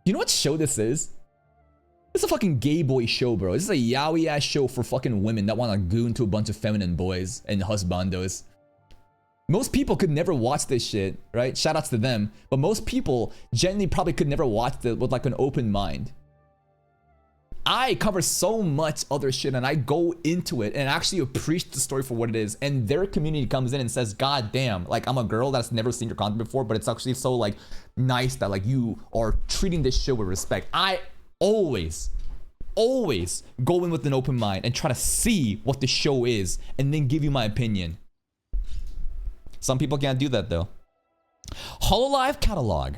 You know what show this is? It's a fucking gay boy show, bro. This is a yaoi ass show for fucking women that want to goon to a bunch of feminine boys and husbandos. Most people could never watch this shit, right? Shout outs to them. But most people genuinely probably could never watch it with like an open mind. I cover so much other shit and I go into it and actually appreciate the story for what it is, and their community comes in and says, God damn, like, I'm a girl that's never seen your content before, but it's actually so like nice that like you are treating this show with respect. I always go in with an open mind and try to see what the show is and then give you my opinion. Some people can't do that though. Hololive catalog.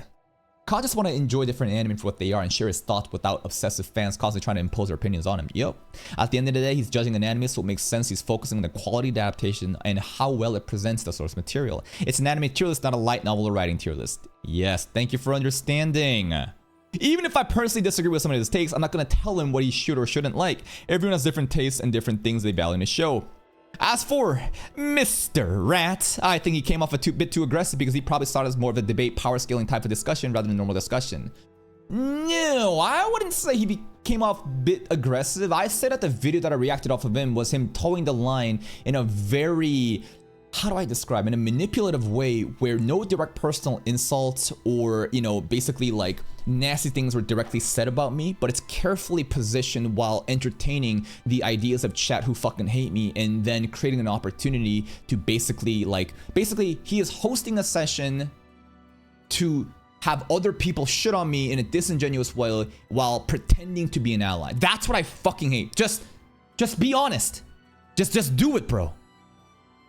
Ka just want to enjoy different anime for what they are and share his thoughts without obsessive fans constantly trying to impose their opinions on him. Yep. At the end of the day, he's judging an anime, so it makes sense he's focusing on the quality adaptation and how well it presents the source material. It's an anime tier list, not a light novel or writing tier list. Yes, thank you for understanding. Even if I personally disagree with some of his takes, I'm not going to tell him what he should or shouldn't like. Everyone has different tastes and different things they value in a show. As for Mr. Rat, I think he came off a bit too aggressive because he probably saw it as more of a debate, power scaling type of discussion rather than a normal discussion. No, I wouldn't say he came off a bit aggressive. I said that the video that I reacted off of him was him towing the line in a very, how do I describe, in a manipulative way where no direct personal insults or, you know, basically like nasty things were directly said about me, but it's carefully positioned while entertaining the ideas of chat who fucking hate me and then creating an opportunity to basically he is hosting a session to have other people shit on me in a disingenuous way while pretending to be an ally. That's what I fucking hate. Just be honest. Just do it, bro.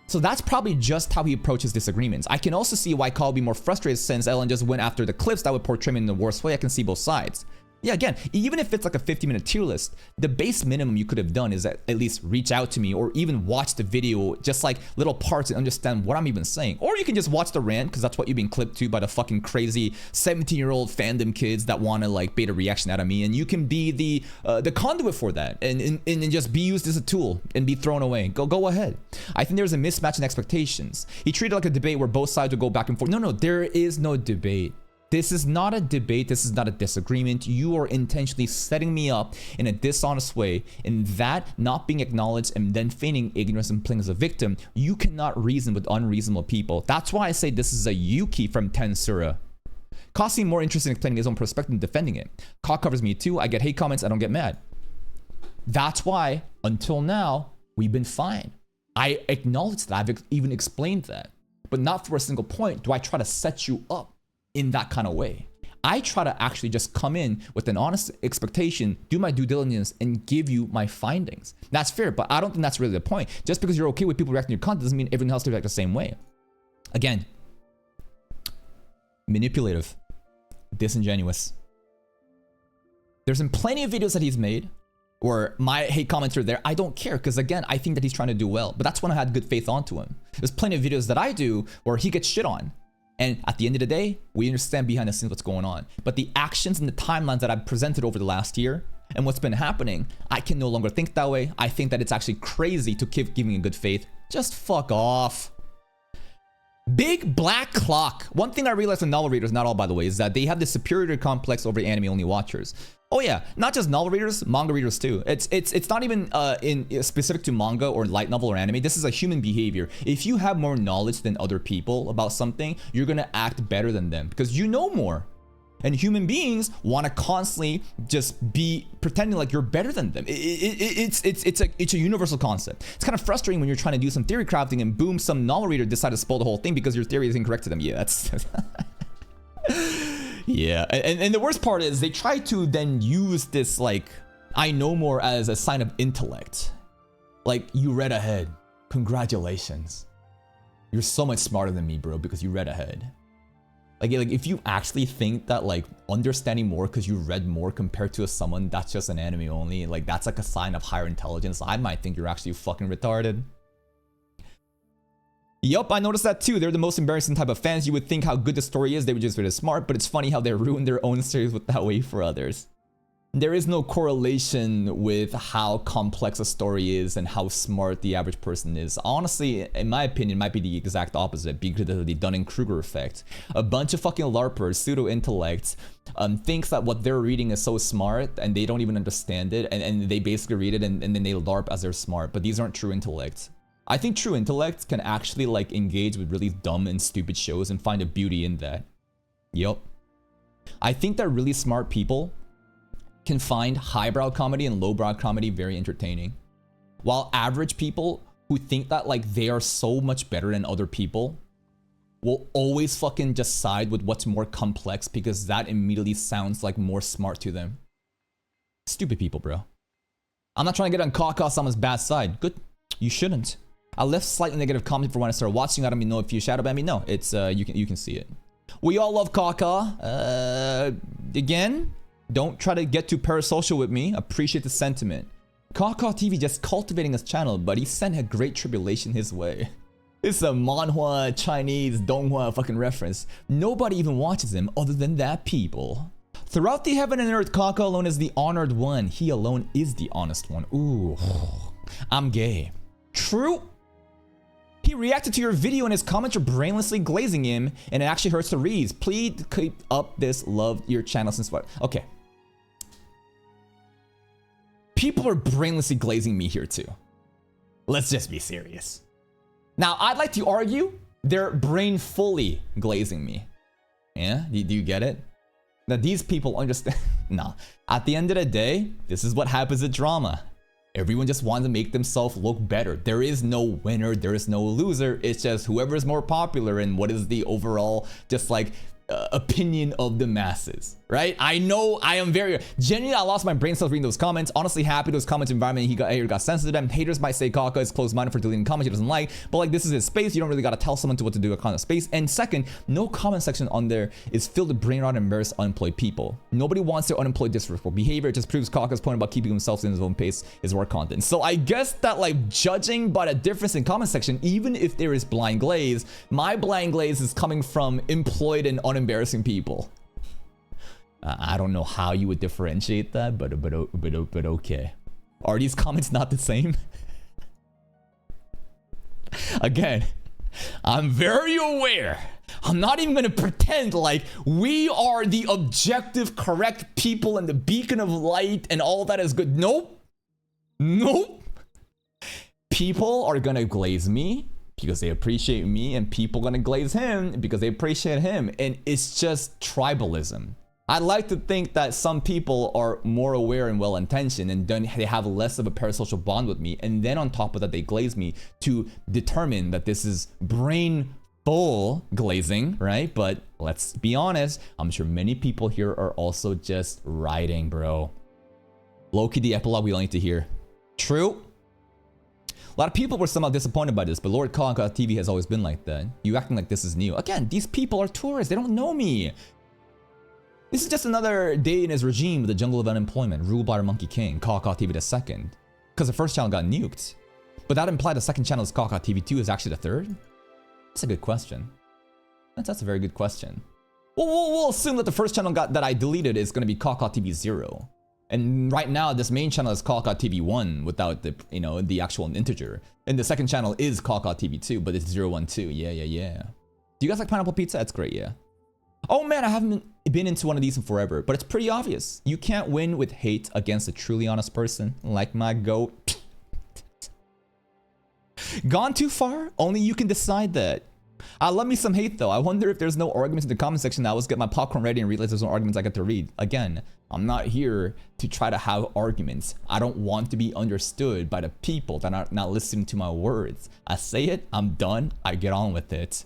So that's probably just how he approaches disagreements. I can also see why Kyle would be more frustrated since Ellen just went after the clips that would portray him in the worst way. I can see both sides. Yeah, again, even if it's like a 50-minute tier list, the base minimum you could have done is at least reach out to me or even watch the video, just like little parts and understand what I'm even saying. Or you can just watch the rant because that's what you've been clipped to by the fucking crazy 17-year-old fandom kids that want to like bait a reaction out of me, and you can be the conduit for that and just be used as a tool and be thrown away. Go ahead. I think there's a mismatch in expectations. He treated it like a debate where both sides would go back and forth. No, there is no debate. This is not a debate. This is not a disagreement. You are intentionally setting me up in a dishonest way, and that not being acknowledged and then feigning ignorance and playing as a victim. You cannot reason with unreasonable people. That's why I say this is a Yuki from Tensura. Ka seemed more interested in explaining his own perspective and defending it. Ka covers me too. I get hate comments. I don't get mad. That's why, until now, we've been fine. I acknowledge that. I've even explained that. But not for a single point do I try to set you up in that kind of way. I try to actually just come in with an honest expectation, do my due diligence, and give you my findings. That's fair, but I don't think that's really the point. Just because you're okay with people reacting to your content doesn't mean everyone else to react the same way. Again, manipulative, disingenuous. There's been plenty of videos that he's made where my hate comments are there. I don't care because, again, I think that he's trying to do well, but that's when I had good faith onto him. There's plenty of videos that I do where he gets shit on. And at the end of the day, we understand behind the scenes what's going on. But the actions and the timelines that I've presented over the last year and what's been happening, I can no longer think that way. I think that it's actually crazy to keep giving a good faith. Just fuck off. Big black clock. One thing I realized with novel readers, not all by the way, is that they have this superiority complex over anime-only watchers. Oh yeah, not just novel readers, manga readers too. It's not even specific to manga or light novel or anime. This is a human behavior. If you have more knowledge than other people about something, you're gonna act better than them because you know more. And human beings want to constantly just be pretending like you're better than them. It's a universal concept. It's kind of frustrating when you're trying to do some theory crafting and boom, some novel reader decided to spoil the whole thing because your theory is incorrect to them. Yeah, that's yeah. And the worst part is they try to then use this like I know more as a sign of intellect. Like you read ahead. Congratulations. You're so much smarter than me, bro, because you read ahead. Like if you actually think that like understanding more because you read more compared to someone that's just an anime only, like that's like a sign of higher intelligence, I might think you're actually fucking retarded. Yup, I noticed that too. They're the most embarrassing type of fans. You would think how good the story is, they would just be smart, but it's funny how they ruin their own stories with that way for others. There is no correlation with how complex a story is and how smart the average person is. Honestly, in my opinion, it might be the exact opposite because of the Dunning-Kruger effect. A bunch of fucking LARPers, pseudo-intellects, thinks that what they're reading is so smart and they don't even understand it, and they basically read it and then they LARP as they're smart, but these aren't true intellects. I think true intellects can actually like engage with really dumb and stupid shows and find a beauty in that. Yup. I think that really smart people can find highbrow comedy and lowbrow comedy very entertaining. While average people who think that like they are so much better than other people will always fucking just side with what's more complex because that immediately sounds like more smart to them. Stupid people, bro. I'm not trying to get on Kaka-sama's bad side. Good. You shouldn't. I left slightly negative comment for when I started watching. I don't even know if you shadow ban me. No, it's you can see it. We all love Kaka. Again, don't try to get too parasocial with me. Appreciate the sentiment. Kaka TV just cultivating his channel, but he sent a great tribulation his way. It's a manhwa, Chinese, donghua fucking reference. Nobody even watches him other than that people. Throughout the heaven and earth, Kaka alone is the honored one. He alone is the honest one. Ooh, I'm gay. True. He reacted to your video and his comments are brainlessly glazing him, and it actually hurts to read. Please keep up this love your channel since what? Okay. People are brainlessly glazing me here too. Let's just be serious. Now, I'd like to argue they're brainfully glazing me. Yeah? Do you get it? Now, these people understand. No. At the end of the day, this is what happens at drama. Everyone just wants to make themselves look better. There is no winner, there is no loser. It's just whoever is more popular and what is the overall just like opinion of the masses, right? I know I am very genuinely. I lost my brain cells reading those comments. Honestly, happy those comments environment he got sensitive to them. Haters might say Kaka is closed-minded for deleting comments he doesn't like, but like this is his space. You don't really got to tell someone to what to do a kind of space. And second, no comment section on there is filled with brain rot and embarrassed unemployed people. Nobody wants their unemployed disrespectful behavior. It just proves Kaka's point about keeping himself in his own pace is work content. So I guess that like judging by the difference in comment section, even if there is blind glaze, my blind glaze is coming from employed and unembarrassing people. I don't know how you would differentiate that, but okay. Are these comments not the same? Again, I'm very aware. I'm not even gonna pretend like we are the objective, correct people and the beacon of light and all that is good. Nope. Nope. People are gonna glaze me because they appreciate me, and people gonna glaze him because they appreciate him, and it's just tribalism. I like to think that some people are more aware and well-intentioned, and then they have less of a parasocial bond with me, and then on top of that they glaze me to determine that this is brain full glazing, right? But let's be honest, I'm sure many people here are also just riding, bro. Low-key the epilogue we all need to hear. True. A lot of people were somehow disappointed by this, but Lord Kaka TV has always been like that. You acting like this is new. Again, these people are tourists. They don't know me. This is just another day in his regime with the jungle of unemployment, ruled by our Monkey King, Kaka TV II. Because the first channel got nuked. But that implied the second channel is Kaka TV 2 is actually the third? That's a good question. That's a very good question. We'll assume that the first channel that I deleted is going to be Kaka TV 0. And right now, this main channel is Kaka TV 1 without the, the actual integer. And the second channel is Kaka TV 2, but it's 012. Yeah. Do you guys like pineapple pizza? That's great, yeah. Oh man, I haven't been into one of these in forever, but it's pretty obvious. You can't win with hate against a truly honest person like my goat. Gone too far? Only you can decide that. I love me some hate though. I wonder if there's no arguments in the comment section. I always get my popcorn ready and realize there's no arguments I get to read. Again, I'm not here to try to have arguments. I don't want to be understood by the people that are not listening to my words. I say it, I'm done, I get on with it.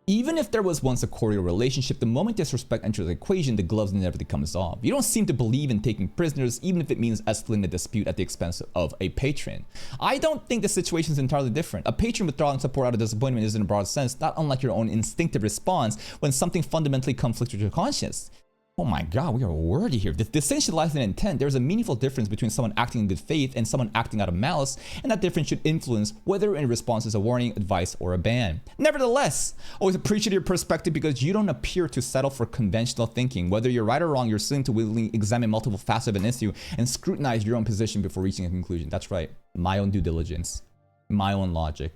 Even if there was once a cordial relationship, the moment disrespect enters the equation, the gloves inevitably comes off. You don't seem to believe in taking prisoners, even if it means escalating the dispute at the expense of a patron. I don't think the situation is entirely different. A patron withdrawing support out of disappointment is in a broad sense not unlike your own instinctive response when something fundamentally conflicts with your conscience. Oh my god, we are wordy here. The distinction lies in intent. There's a meaningful difference between someone acting in good faith and someone acting out of malice, and that difference should influence whether in response is a warning, advice, or a ban. Nevertheless, always appreciate your perspective because you don't appear to settle for conventional thinking. Whether you're right or wrong, you're willing to willingly examine multiple facets of an issue and scrutinize your own position before reaching a conclusion. That's right. My own due diligence, my own logic,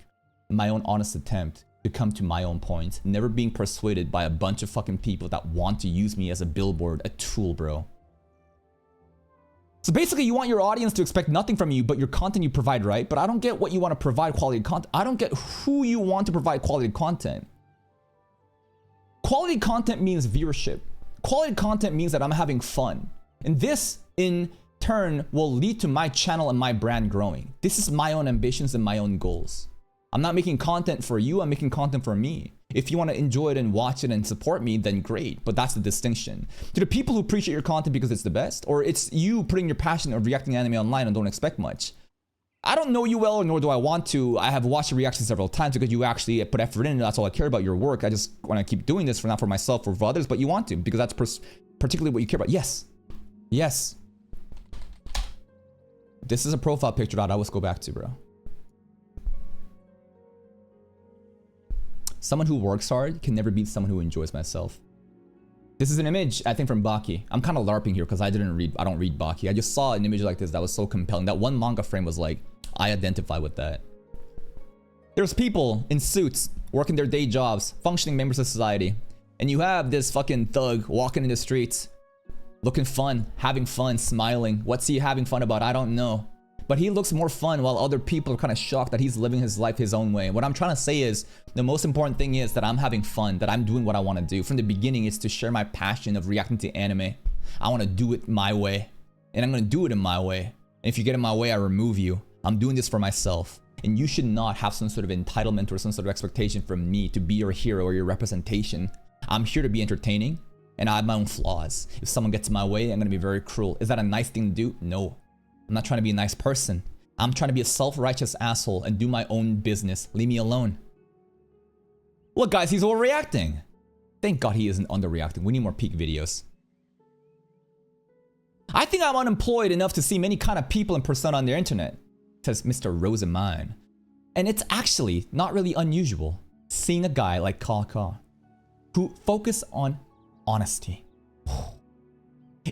my own honest attempt to come to my own point, never being persuaded by a bunch of fucking people that want to use me as a billboard, a tool, bro. So basically, you want your audience to expect nothing from you but your content you provide, right? But I don't get what you want to provide quality content. I don't get who you want to provide quality content. Quality content means viewership. Quality content means that I'm having fun. And this, in turn, will lead to my channel and my brand growing. This is my own ambitions and my own goals. I'm not making content for you, I'm making content for me. If you want to enjoy it and watch it and support me, then great, but that's the distinction. To the people who appreciate your content because it's the best, or it's you putting your passion of reacting anime online and don't expect much, I don't know you well, nor do I want to. I have watched your reaction several times because you actually put effort in, and that's all I care about, your work. I just want to keep doing this, not for myself or for others, but you want to, because that's particularly what you care about. Yes. Yes. This is a profile picture that I always go back to, bro. Someone who works hard can never beat someone who enjoys myself. This is an image, I think, from Baki. I'm kind of LARPing here because I don't read Baki. I just saw an image like this that was so compelling. That one manga frame was like, I identify with that. There's people in suits working their day jobs, functioning members of society. And you have this fucking thug walking in the streets, looking fun, having fun, smiling. What's he having fun about? I don't know. But he looks more fun while other people are kind of shocked that he's living his life his own way. What I'm trying to say is, the most important thing is that I'm having fun, that I'm doing what I want to do. From the beginning, it's to share my passion of reacting to anime. I want to do it my way. And I'm going to do it in my way. And if you get in my way, I remove you. I'm doing this for myself. And you should not have some sort of entitlement or some sort of expectation from me to be your hero or your representation. I'm here to be entertaining, and I have my own flaws. If someone gets in my way, I'm going to be very cruel. Is that a nice thing to do? No. I'm not trying to be a nice person. I'm trying to be a self-righteous asshole and do my own business. Leave me alone. Look, guys, he's overreacting. Thank God he isn't underreacting. We need more peak videos. I think I'm unemployed enough to see many kind of people in persona on the internet, says Mr. Rosamine. And it's actually not really unusual seeing a guy like Kaka who focus on honesty.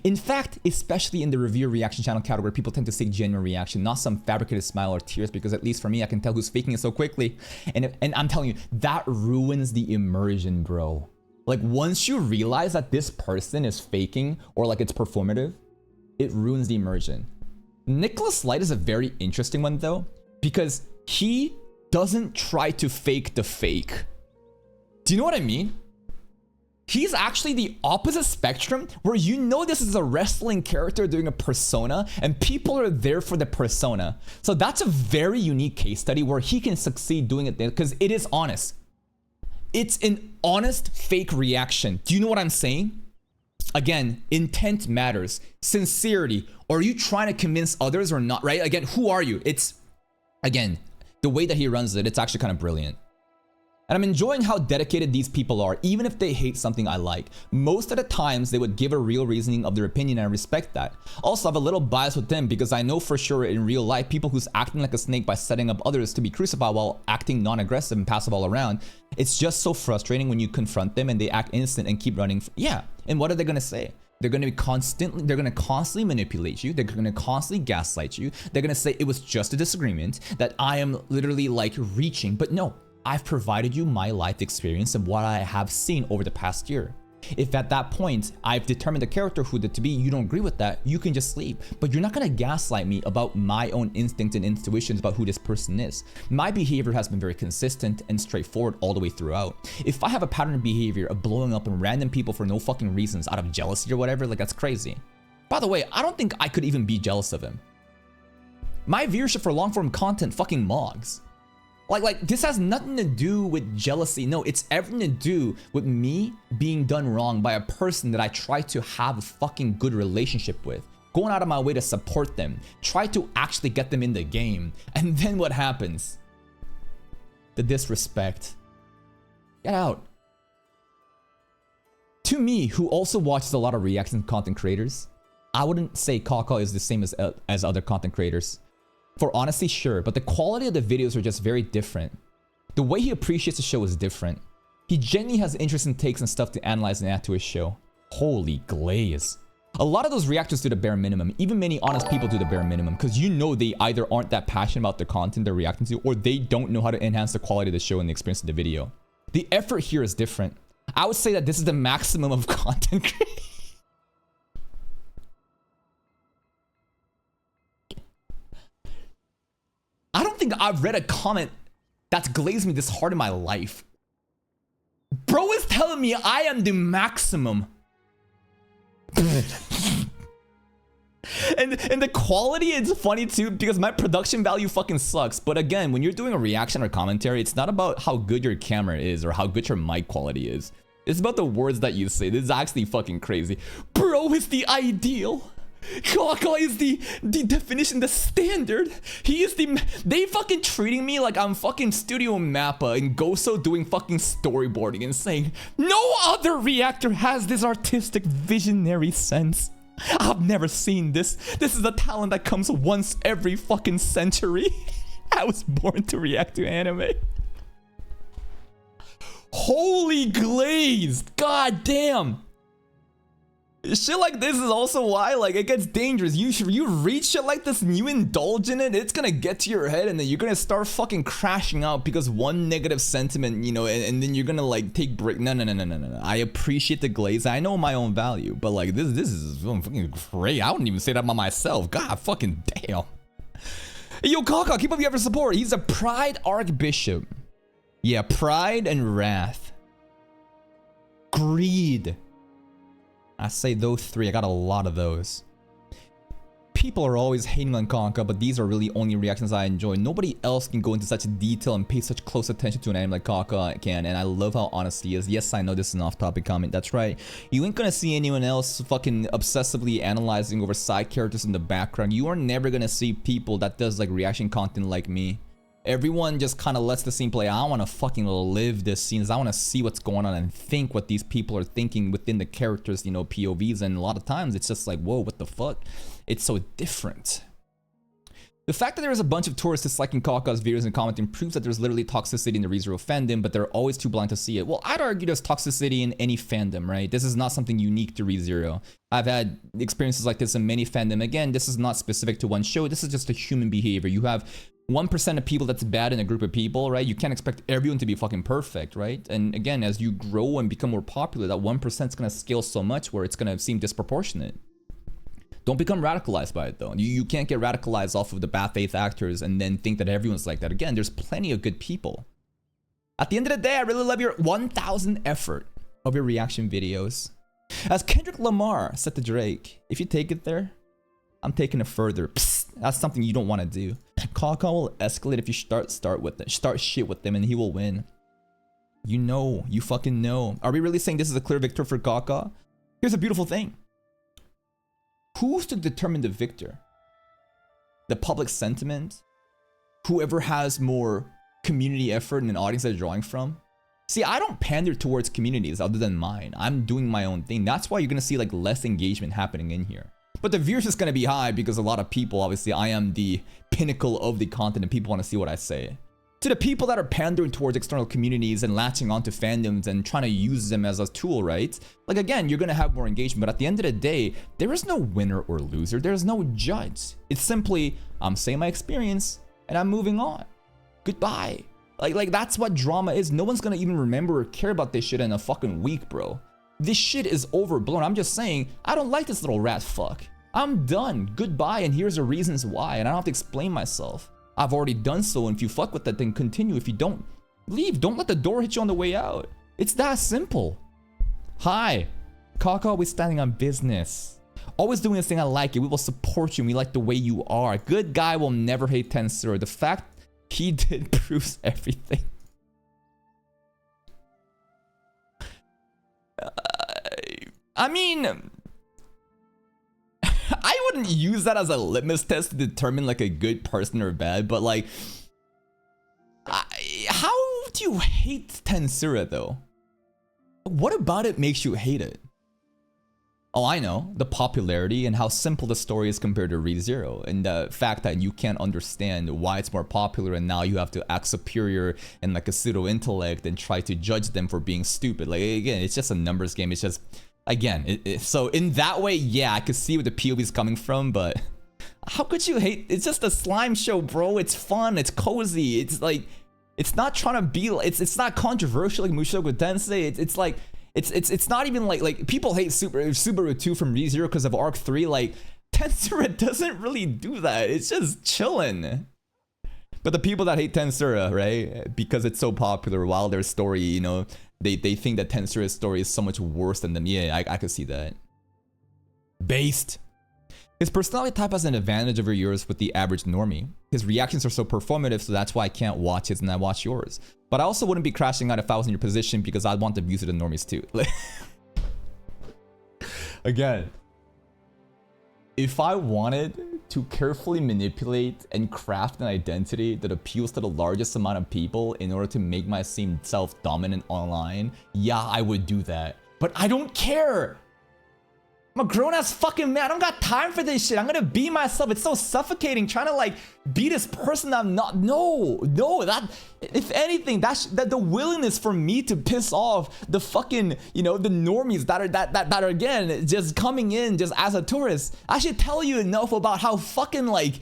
In fact, especially in the review reaction channel category, people tend to seek genuine reaction, not some fabricated smile or tears, because at least for me, I can tell who's faking it so quickly. And I'm telling you, that ruins the immersion, bro. Like, once you realize that this person is faking or like it's performative, it ruins the immersion. Nicholas Light is a very interesting one though, because he doesn't try to fake the fake. Do you know what I mean? He's actually the opposite spectrum, where you know this is a wrestling character doing a persona and people are there for the persona. So that's a very unique case study where he can succeed doing it because it is honest. It's an honest fake reaction. Do you know what I'm saying? Again, intent matters. Sincerity. Are you trying to convince others or not, right? Again, who are you? It's, again, the way that he runs it, it's actually kind of brilliant. And I'm enjoying how dedicated these people are, even if they hate something I like. Most of the times, they would give a real reasoning of their opinion, and I respect that. Also, I have a little bias with them because I know for sure in real life, people who's acting like a snake by setting up others to be crucified while acting non-aggressive and passive all around, it's just so frustrating when you confront them and they act innocent and keep running. Yeah, and what are they gonna say? They're gonna constantly manipulate you. They're gonna constantly gaslight you. They're gonna say it was just a disagreement, that I am literally like reaching, but no. I've provided you my life experience and what I have seen over the past year. If at that point, I've determined the character who to be, you don't agree with that, you can just leave. But you're not gonna gaslight me about my own instincts and intuitions about who this person is. My behavior has been very consistent and straightforward all the way throughout. If I have a pattern of behavior of blowing up on random people for no fucking reasons out of jealousy or whatever, like that's crazy. By the way, I don't think I could even be jealous of him. My viewership for long form content fucking mogs. Like this has nothing to do with jealousy. No, it's everything to do with me being done wrong by a person that I try to have a fucking good relationship with. Going out of my way to support them. Try to actually get them in the game. And then what happens? The disrespect. Get out. To me, who also watches a lot of reaction content creators, I wouldn't say Kaka is the same as other content creators. For honesty, sure, but the quality of the videos are just very different. The way he appreciates the show is different. He genuinely has interesting takes and stuff to analyze and add to his show. Holy glaze. A lot of those reactors do the bare minimum. Even many honest people do the bare minimum, because you know they either aren't that passionate about the content they're reacting to, or they don't know how to enhance the quality of the show and the experience of the video. The effort here is different. I would say that this is the maximum of content creation. I don't think I've read a comment that's glazed me this hard in my life. Bro is telling me I am the maximum. And the quality is funny too, because my production value fucking sucks. But again, when you're doing a reaction or commentary, it's not about how good your camera is or how good your mic quality is. It's about the words that you say. This is actually fucking crazy. Bro is the ideal. Kaka is the definition, the standard. He is the. They fucking treating me like I'm fucking Studio Mappa and Goso doing fucking storyboarding and saying no other reactor has this artistic visionary sense. I've never seen this. This is a talent that comes once every fucking century. I was born to react to anime. Holy glazed! God damn! Shit like this is also why, like, it gets dangerous. You read shit like this and you indulge in it, it's gonna get to your head and then you're gonna start fucking crashing out because one negative sentiment, you know, and then you're gonna like take break. No. I appreciate the glaze. I know my own value, but like this is fucking great. I wouldn't even say that about myself. God fucking damn. Yo, Kaka, keep up your support. He's a Pride Archbishop. Yeah, Pride and Wrath. Greed. I say those three. I got a lot of those. People are always hating on Kaka, but these are really only reactions I enjoy. Nobody else can go into such detail and pay such close attention to an anime like Kaka can, and I love how honest he is. Yes, I know this is an off-topic comment. That's right. You ain't gonna see anyone else fucking obsessively analyzing over side characters in the background. You are never gonna see people that does like reaction content like me. Everyone just kind of lets the scene play. I want to fucking live this scene. I want to see what's going on and think what these people are thinking within the characters, you know, POVs. And a lot of times it's just like, whoa, what the fuck? It's so different. The fact that there is a bunch of tourists disliking Kaka's videos and commenting proves that there's literally toxicity in the ReZero fandom, but they're always too blind to see it. Well, I'd argue there's toxicity in any fandom, right? This is not something unique to ReZero. I've had experiences like this in many fandom. Again, this is not specific to one show. This is just a human behavior. You have 1% of people that's bad in a group of people, right? You can't expect everyone to be fucking perfect, right? And again, as you grow and become more popular, that 1% is gonna scale so much where it's gonna seem disproportionate. Don't become radicalized by it though. You can't get radicalized off of the bad faith actors and then think that everyone's like that. Again, there's plenty of good people. At the end of the day, I really love your 1,000 effort of your reaction videos. As Kendrick Lamar said to Drake, if you take it there, I'm taking it further. Psst, that's something you don't want to do. Kaka will escalate if you start shit with them and he will win. You know, you fucking know. Are we really saying this is a clear victor for Kaka? Here's a beautiful thing. Who's to determine the victor? The public sentiment? Whoever has more community effort and an audience they're drawing from? See, I don't pander towards communities other than mine. I'm doing my own thing. That's why you're gonna see like less engagement happening in here. But the views is gonna be high because a lot of people, obviously, I am the pinnacle of the content and people want to see what I say. To the people that are pandering towards external communities and latching onto fandoms and trying to use them as a tool, right? Like again, you're gonna have more engagement, but at the end of the day, there is no winner or loser. There's no judge. It's simply, I'm saying my experience and I'm moving on. Goodbye. Like that's what drama is. No one's gonna even remember or care about this shit in a fucking week, bro. This shit is overblown. I'm just saying, I don't like this little rat fuck. I'm done. Goodbye, and here's the reasons why, and I don't have to explain myself. I've already done so, and if you fuck with that, then continue. If you don't, leave. Don't let the door hit you on the way out. It's that simple. Hi. Kaka always standing on business. Always doing this thing, I like it. We will support you, and we like the way you are. Good guy will never hate Tensura. The fact he did proves everything. I mean, I wouldn't use that as a litmus test to determine like a good person or bad, but like, how do you hate Tensura though? What about it makes you hate it? Oh, I know, the popularity and how simple the story is compared to ReZero, and the fact that you can't understand why it's more popular and now you have to act superior and like a pseudo intellect and try to judge them for being stupid. Like again, it's just a numbers game. It's just, again, so in that way, yeah, I could see where the POV is coming from, but how could you hate? It's just a slime show, bro. It's fun. It's cozy. It's like, it's not trying to be. It's not controversial like Mushoku Tensei. It's like, it's not even like people hate Subaru 2 from ReZero because of Arc 3. Like Tensura doesn't really do that. It's just chilling. But the people that hate Tensura, right, because it's so popular, while their story, you know, they think that Tensura's story is so much worse than them. Yeah, I could see that. Based. His personality type has an advantage over yours with the average normie. His reactions are so performative, so that's why I can't watch his and I watch yours. But I also wouldn't be crashing out if I was in your position because I'd want the views of the normies too. Again, if I wanted to carefully manipulate and craft an identity that appeals to the largest amount of people in order to make myself dominant online, yeah, I would do that. But I don't care. I'm a grown-ass fucking man. I don't got time for this shit. I'm gonna be myself. It's so suffocating trying to like be this person I'm not. No, that, if anything, that the willingness for me to piss off the fucking, you know, the normies that are again just coming in just as a tourist, I should tell you enough about how fucking like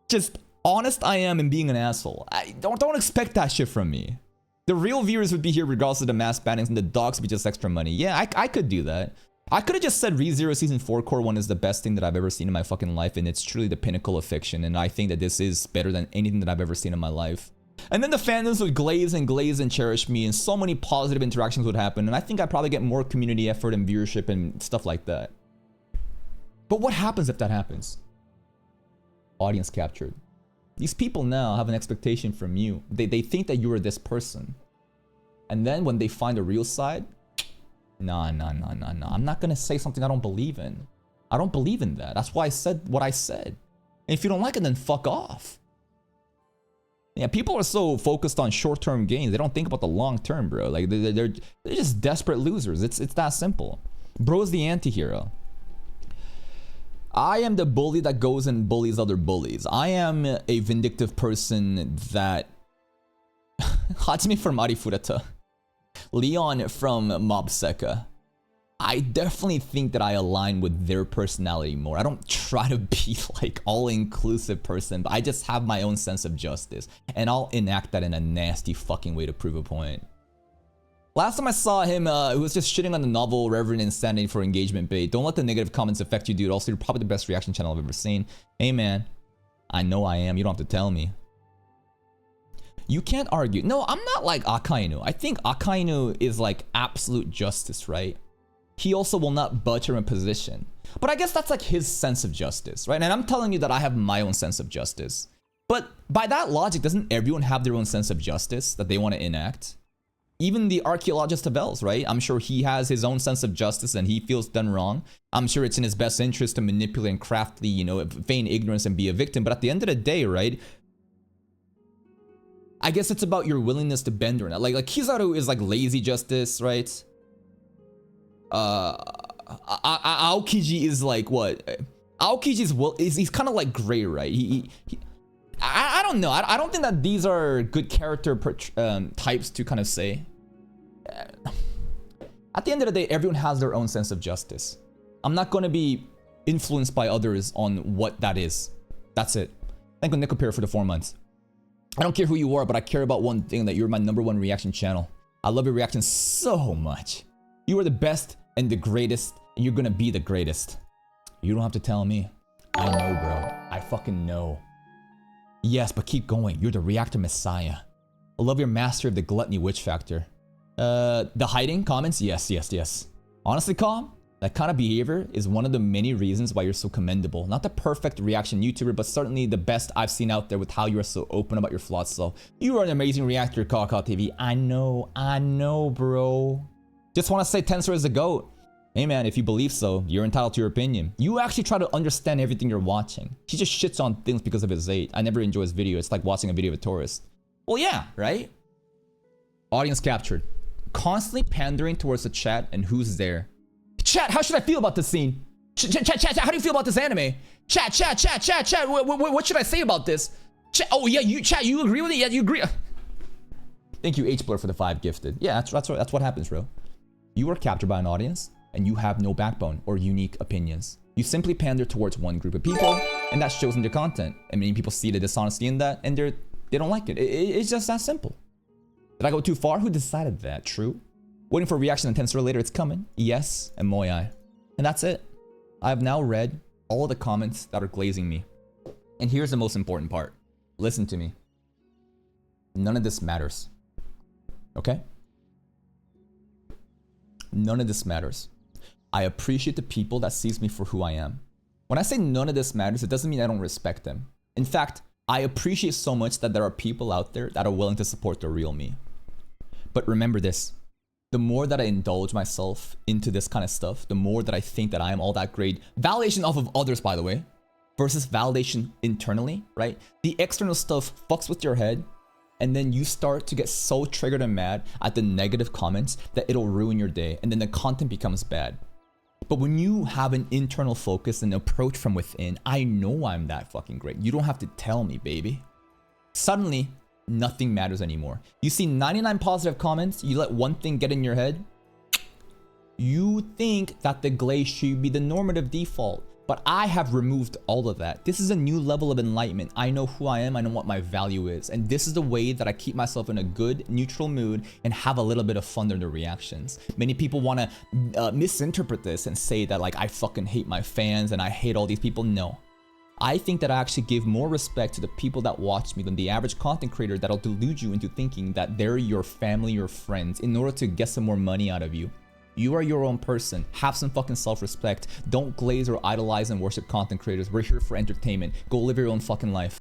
just honest I am in being an asshole. Don't expect that shit from me. The real viewers would be here regardless of the mass bannings, and the dogs would be just extra money. Yeah, I could do that. I could have just said ReZero Season 4 Core 1 is the best thing that I've ever seen in my fucking life, and it's truly the pinnacle of fiction, and I think that this is better than anything that I've ever seen in my life. And then the fandoms would glaze and cherish me, and so many positive interactions would happen, and I think I'd probably get more community effort and viewership and stuff like that. But what happens if that happens? Audience captured. These people now have an expectation from you. They think that you are this person. And then when they find a real side, no. I'm not gonna say something I don't believe in. I don't believe in that. That's why I said what I said. And if you don't like it, then fuck off. Yeah, people are so focused on short-term gains. They don't think about the long term, bro. Like they're just desperate losers. It's that simple. Bro's the anti-hero. I am the bully that goes and bullies other bullies. I am a vindictive person that Hajime from Arifureta. Leon from Mob Seka. I definitely think that I align with their personality more. I don't try to be like all-inclusive person, but I just have my own sense of justice. And I'll enact that in a nasty fucking way to prove a point. Last time I saw him, it was just shitting on the novel Reverend Insanity for engagement bait. Don't let the negative comments affect you, dude. Also, you're probably the best reaction channel I've ever seen. Hey, man. I know I am. You don't have to tell me. You can't argue. No, I'm not like Akainu. I think Akainu is like absolute justice, right? He also will not budge from a position. But I guess that's like his sense of justice, right? And I'm telling you that I have my own sense of justice. But by that logic, doesn't everyone have their own sense of justice that they want to enact? Even the archaeologist Tavel's, right? I'm sure he has his own sense of justice and he feels done wrong. I'm sure it's in his best interest to manipulate and craftly, you know, feign ignorance and be a victim. But at the end of the day, right? I guess it's about your willingness to bend or not. Like Kizaru is like lazy justice, right? Aokiji is like what? Aokiji is he's kind of like gray, right? I don't know. I don't think that these are good character types to kind of say. At the end of the day, everyone has their own sense of justice. I'm not going to be influenced by others on what that is. That's it. Thank you, Nicopere, for the 4 months. I don't care who you are, but I care about one thing, that you're my #1 reaction channel. I love your reactions so much. You are the best and the greatest, and you're gonna be the greatest. You don't have to tell me. I know, bro. I fucking know. Yes, but keep going. You're the reactor messiah. I love your master of the gluttony witch factor. The hiding comments? Yes. Honestly, Calm, that kind of behavior is one of the many reasons why you're so commendable. Not the perfect reaction YouTuber, but certainly the best I've seen out there with how you are so open about your flaws. So you are an amazing reactor, Kaka TV. I know, bro. Just want to say Tensor is the GOAT. Hey man, if you believe so, you're entitled to your opinion. You actually try to understand everything you're watching. He just shits on things because of his age. I never enjoy his video. It's like watching a video of a tourist. Well, yeah, right? Audience captured. Constantly pandering towards the chat and who's there. Chat, how should I feel about this scene? Chat, how do you feel about this anime? Chat, what should I say about this? Chat, oh yeah, you agree with it? Yeah, you agree. Thank you, H-Blur, for the 5 gifted. Yeah, that's what happens, bro. You are captured by an audience, and you have no backbone or unique opinions. You simply pander towards one group of people, and that shows in your content. And many people see the dishonesty in that, and they don't like it. It's just that simple. Did I go too far? Who decided that? True. Waiting for a reaction on Tensor later. It's coming. Yes, and Moyai. And that's it. I have now read all of the comments that are glazing me. And here's the most important part. Listen to me. None of this matters. Okay? None of this matters. I appreciate the people that sees me for who I am. When I say none of this matters, it doesn't mean I don't respect them. In fact, I appreciate so much that there are people out there that are willing to support the real me. But remember this. the more that I indulge myself into this kind of stuff, the more that I think that I am all that great. Validation off of others, by the way, versus validation internally, right? The external stuff fucks with your head, and then you start to get so triggered and mad at the negative comments that it'll ruin your day, and then the content becomes bad. But when you have an internal focus and approach from within, I know I'm that fucking great. You don't have to tell me, baby. Suddenly, nothing matters anymore. You see 99 positive comments, you let one thing get in your head, you think that the glaze should be the normative default. But I have removed all of that. This is a new level of enlightenment. I know who I am, I know what my value is. And this is the way that I keep myself in a good, neutral mood and have a little bit of fun in the reactions. Many people want to misinterpret this and say that like I fucking hate my fans and I hate all these people. No. I think that I actually give more respect to the people that watch me than the average content creator that'll delude you into thinking that they're your family or friends in order to get some more money out of you. You are your own person. Have some fucking self-respect. Don't glaze or idolize and worship content creators. We're here for entertainment. Go live your own fucking life.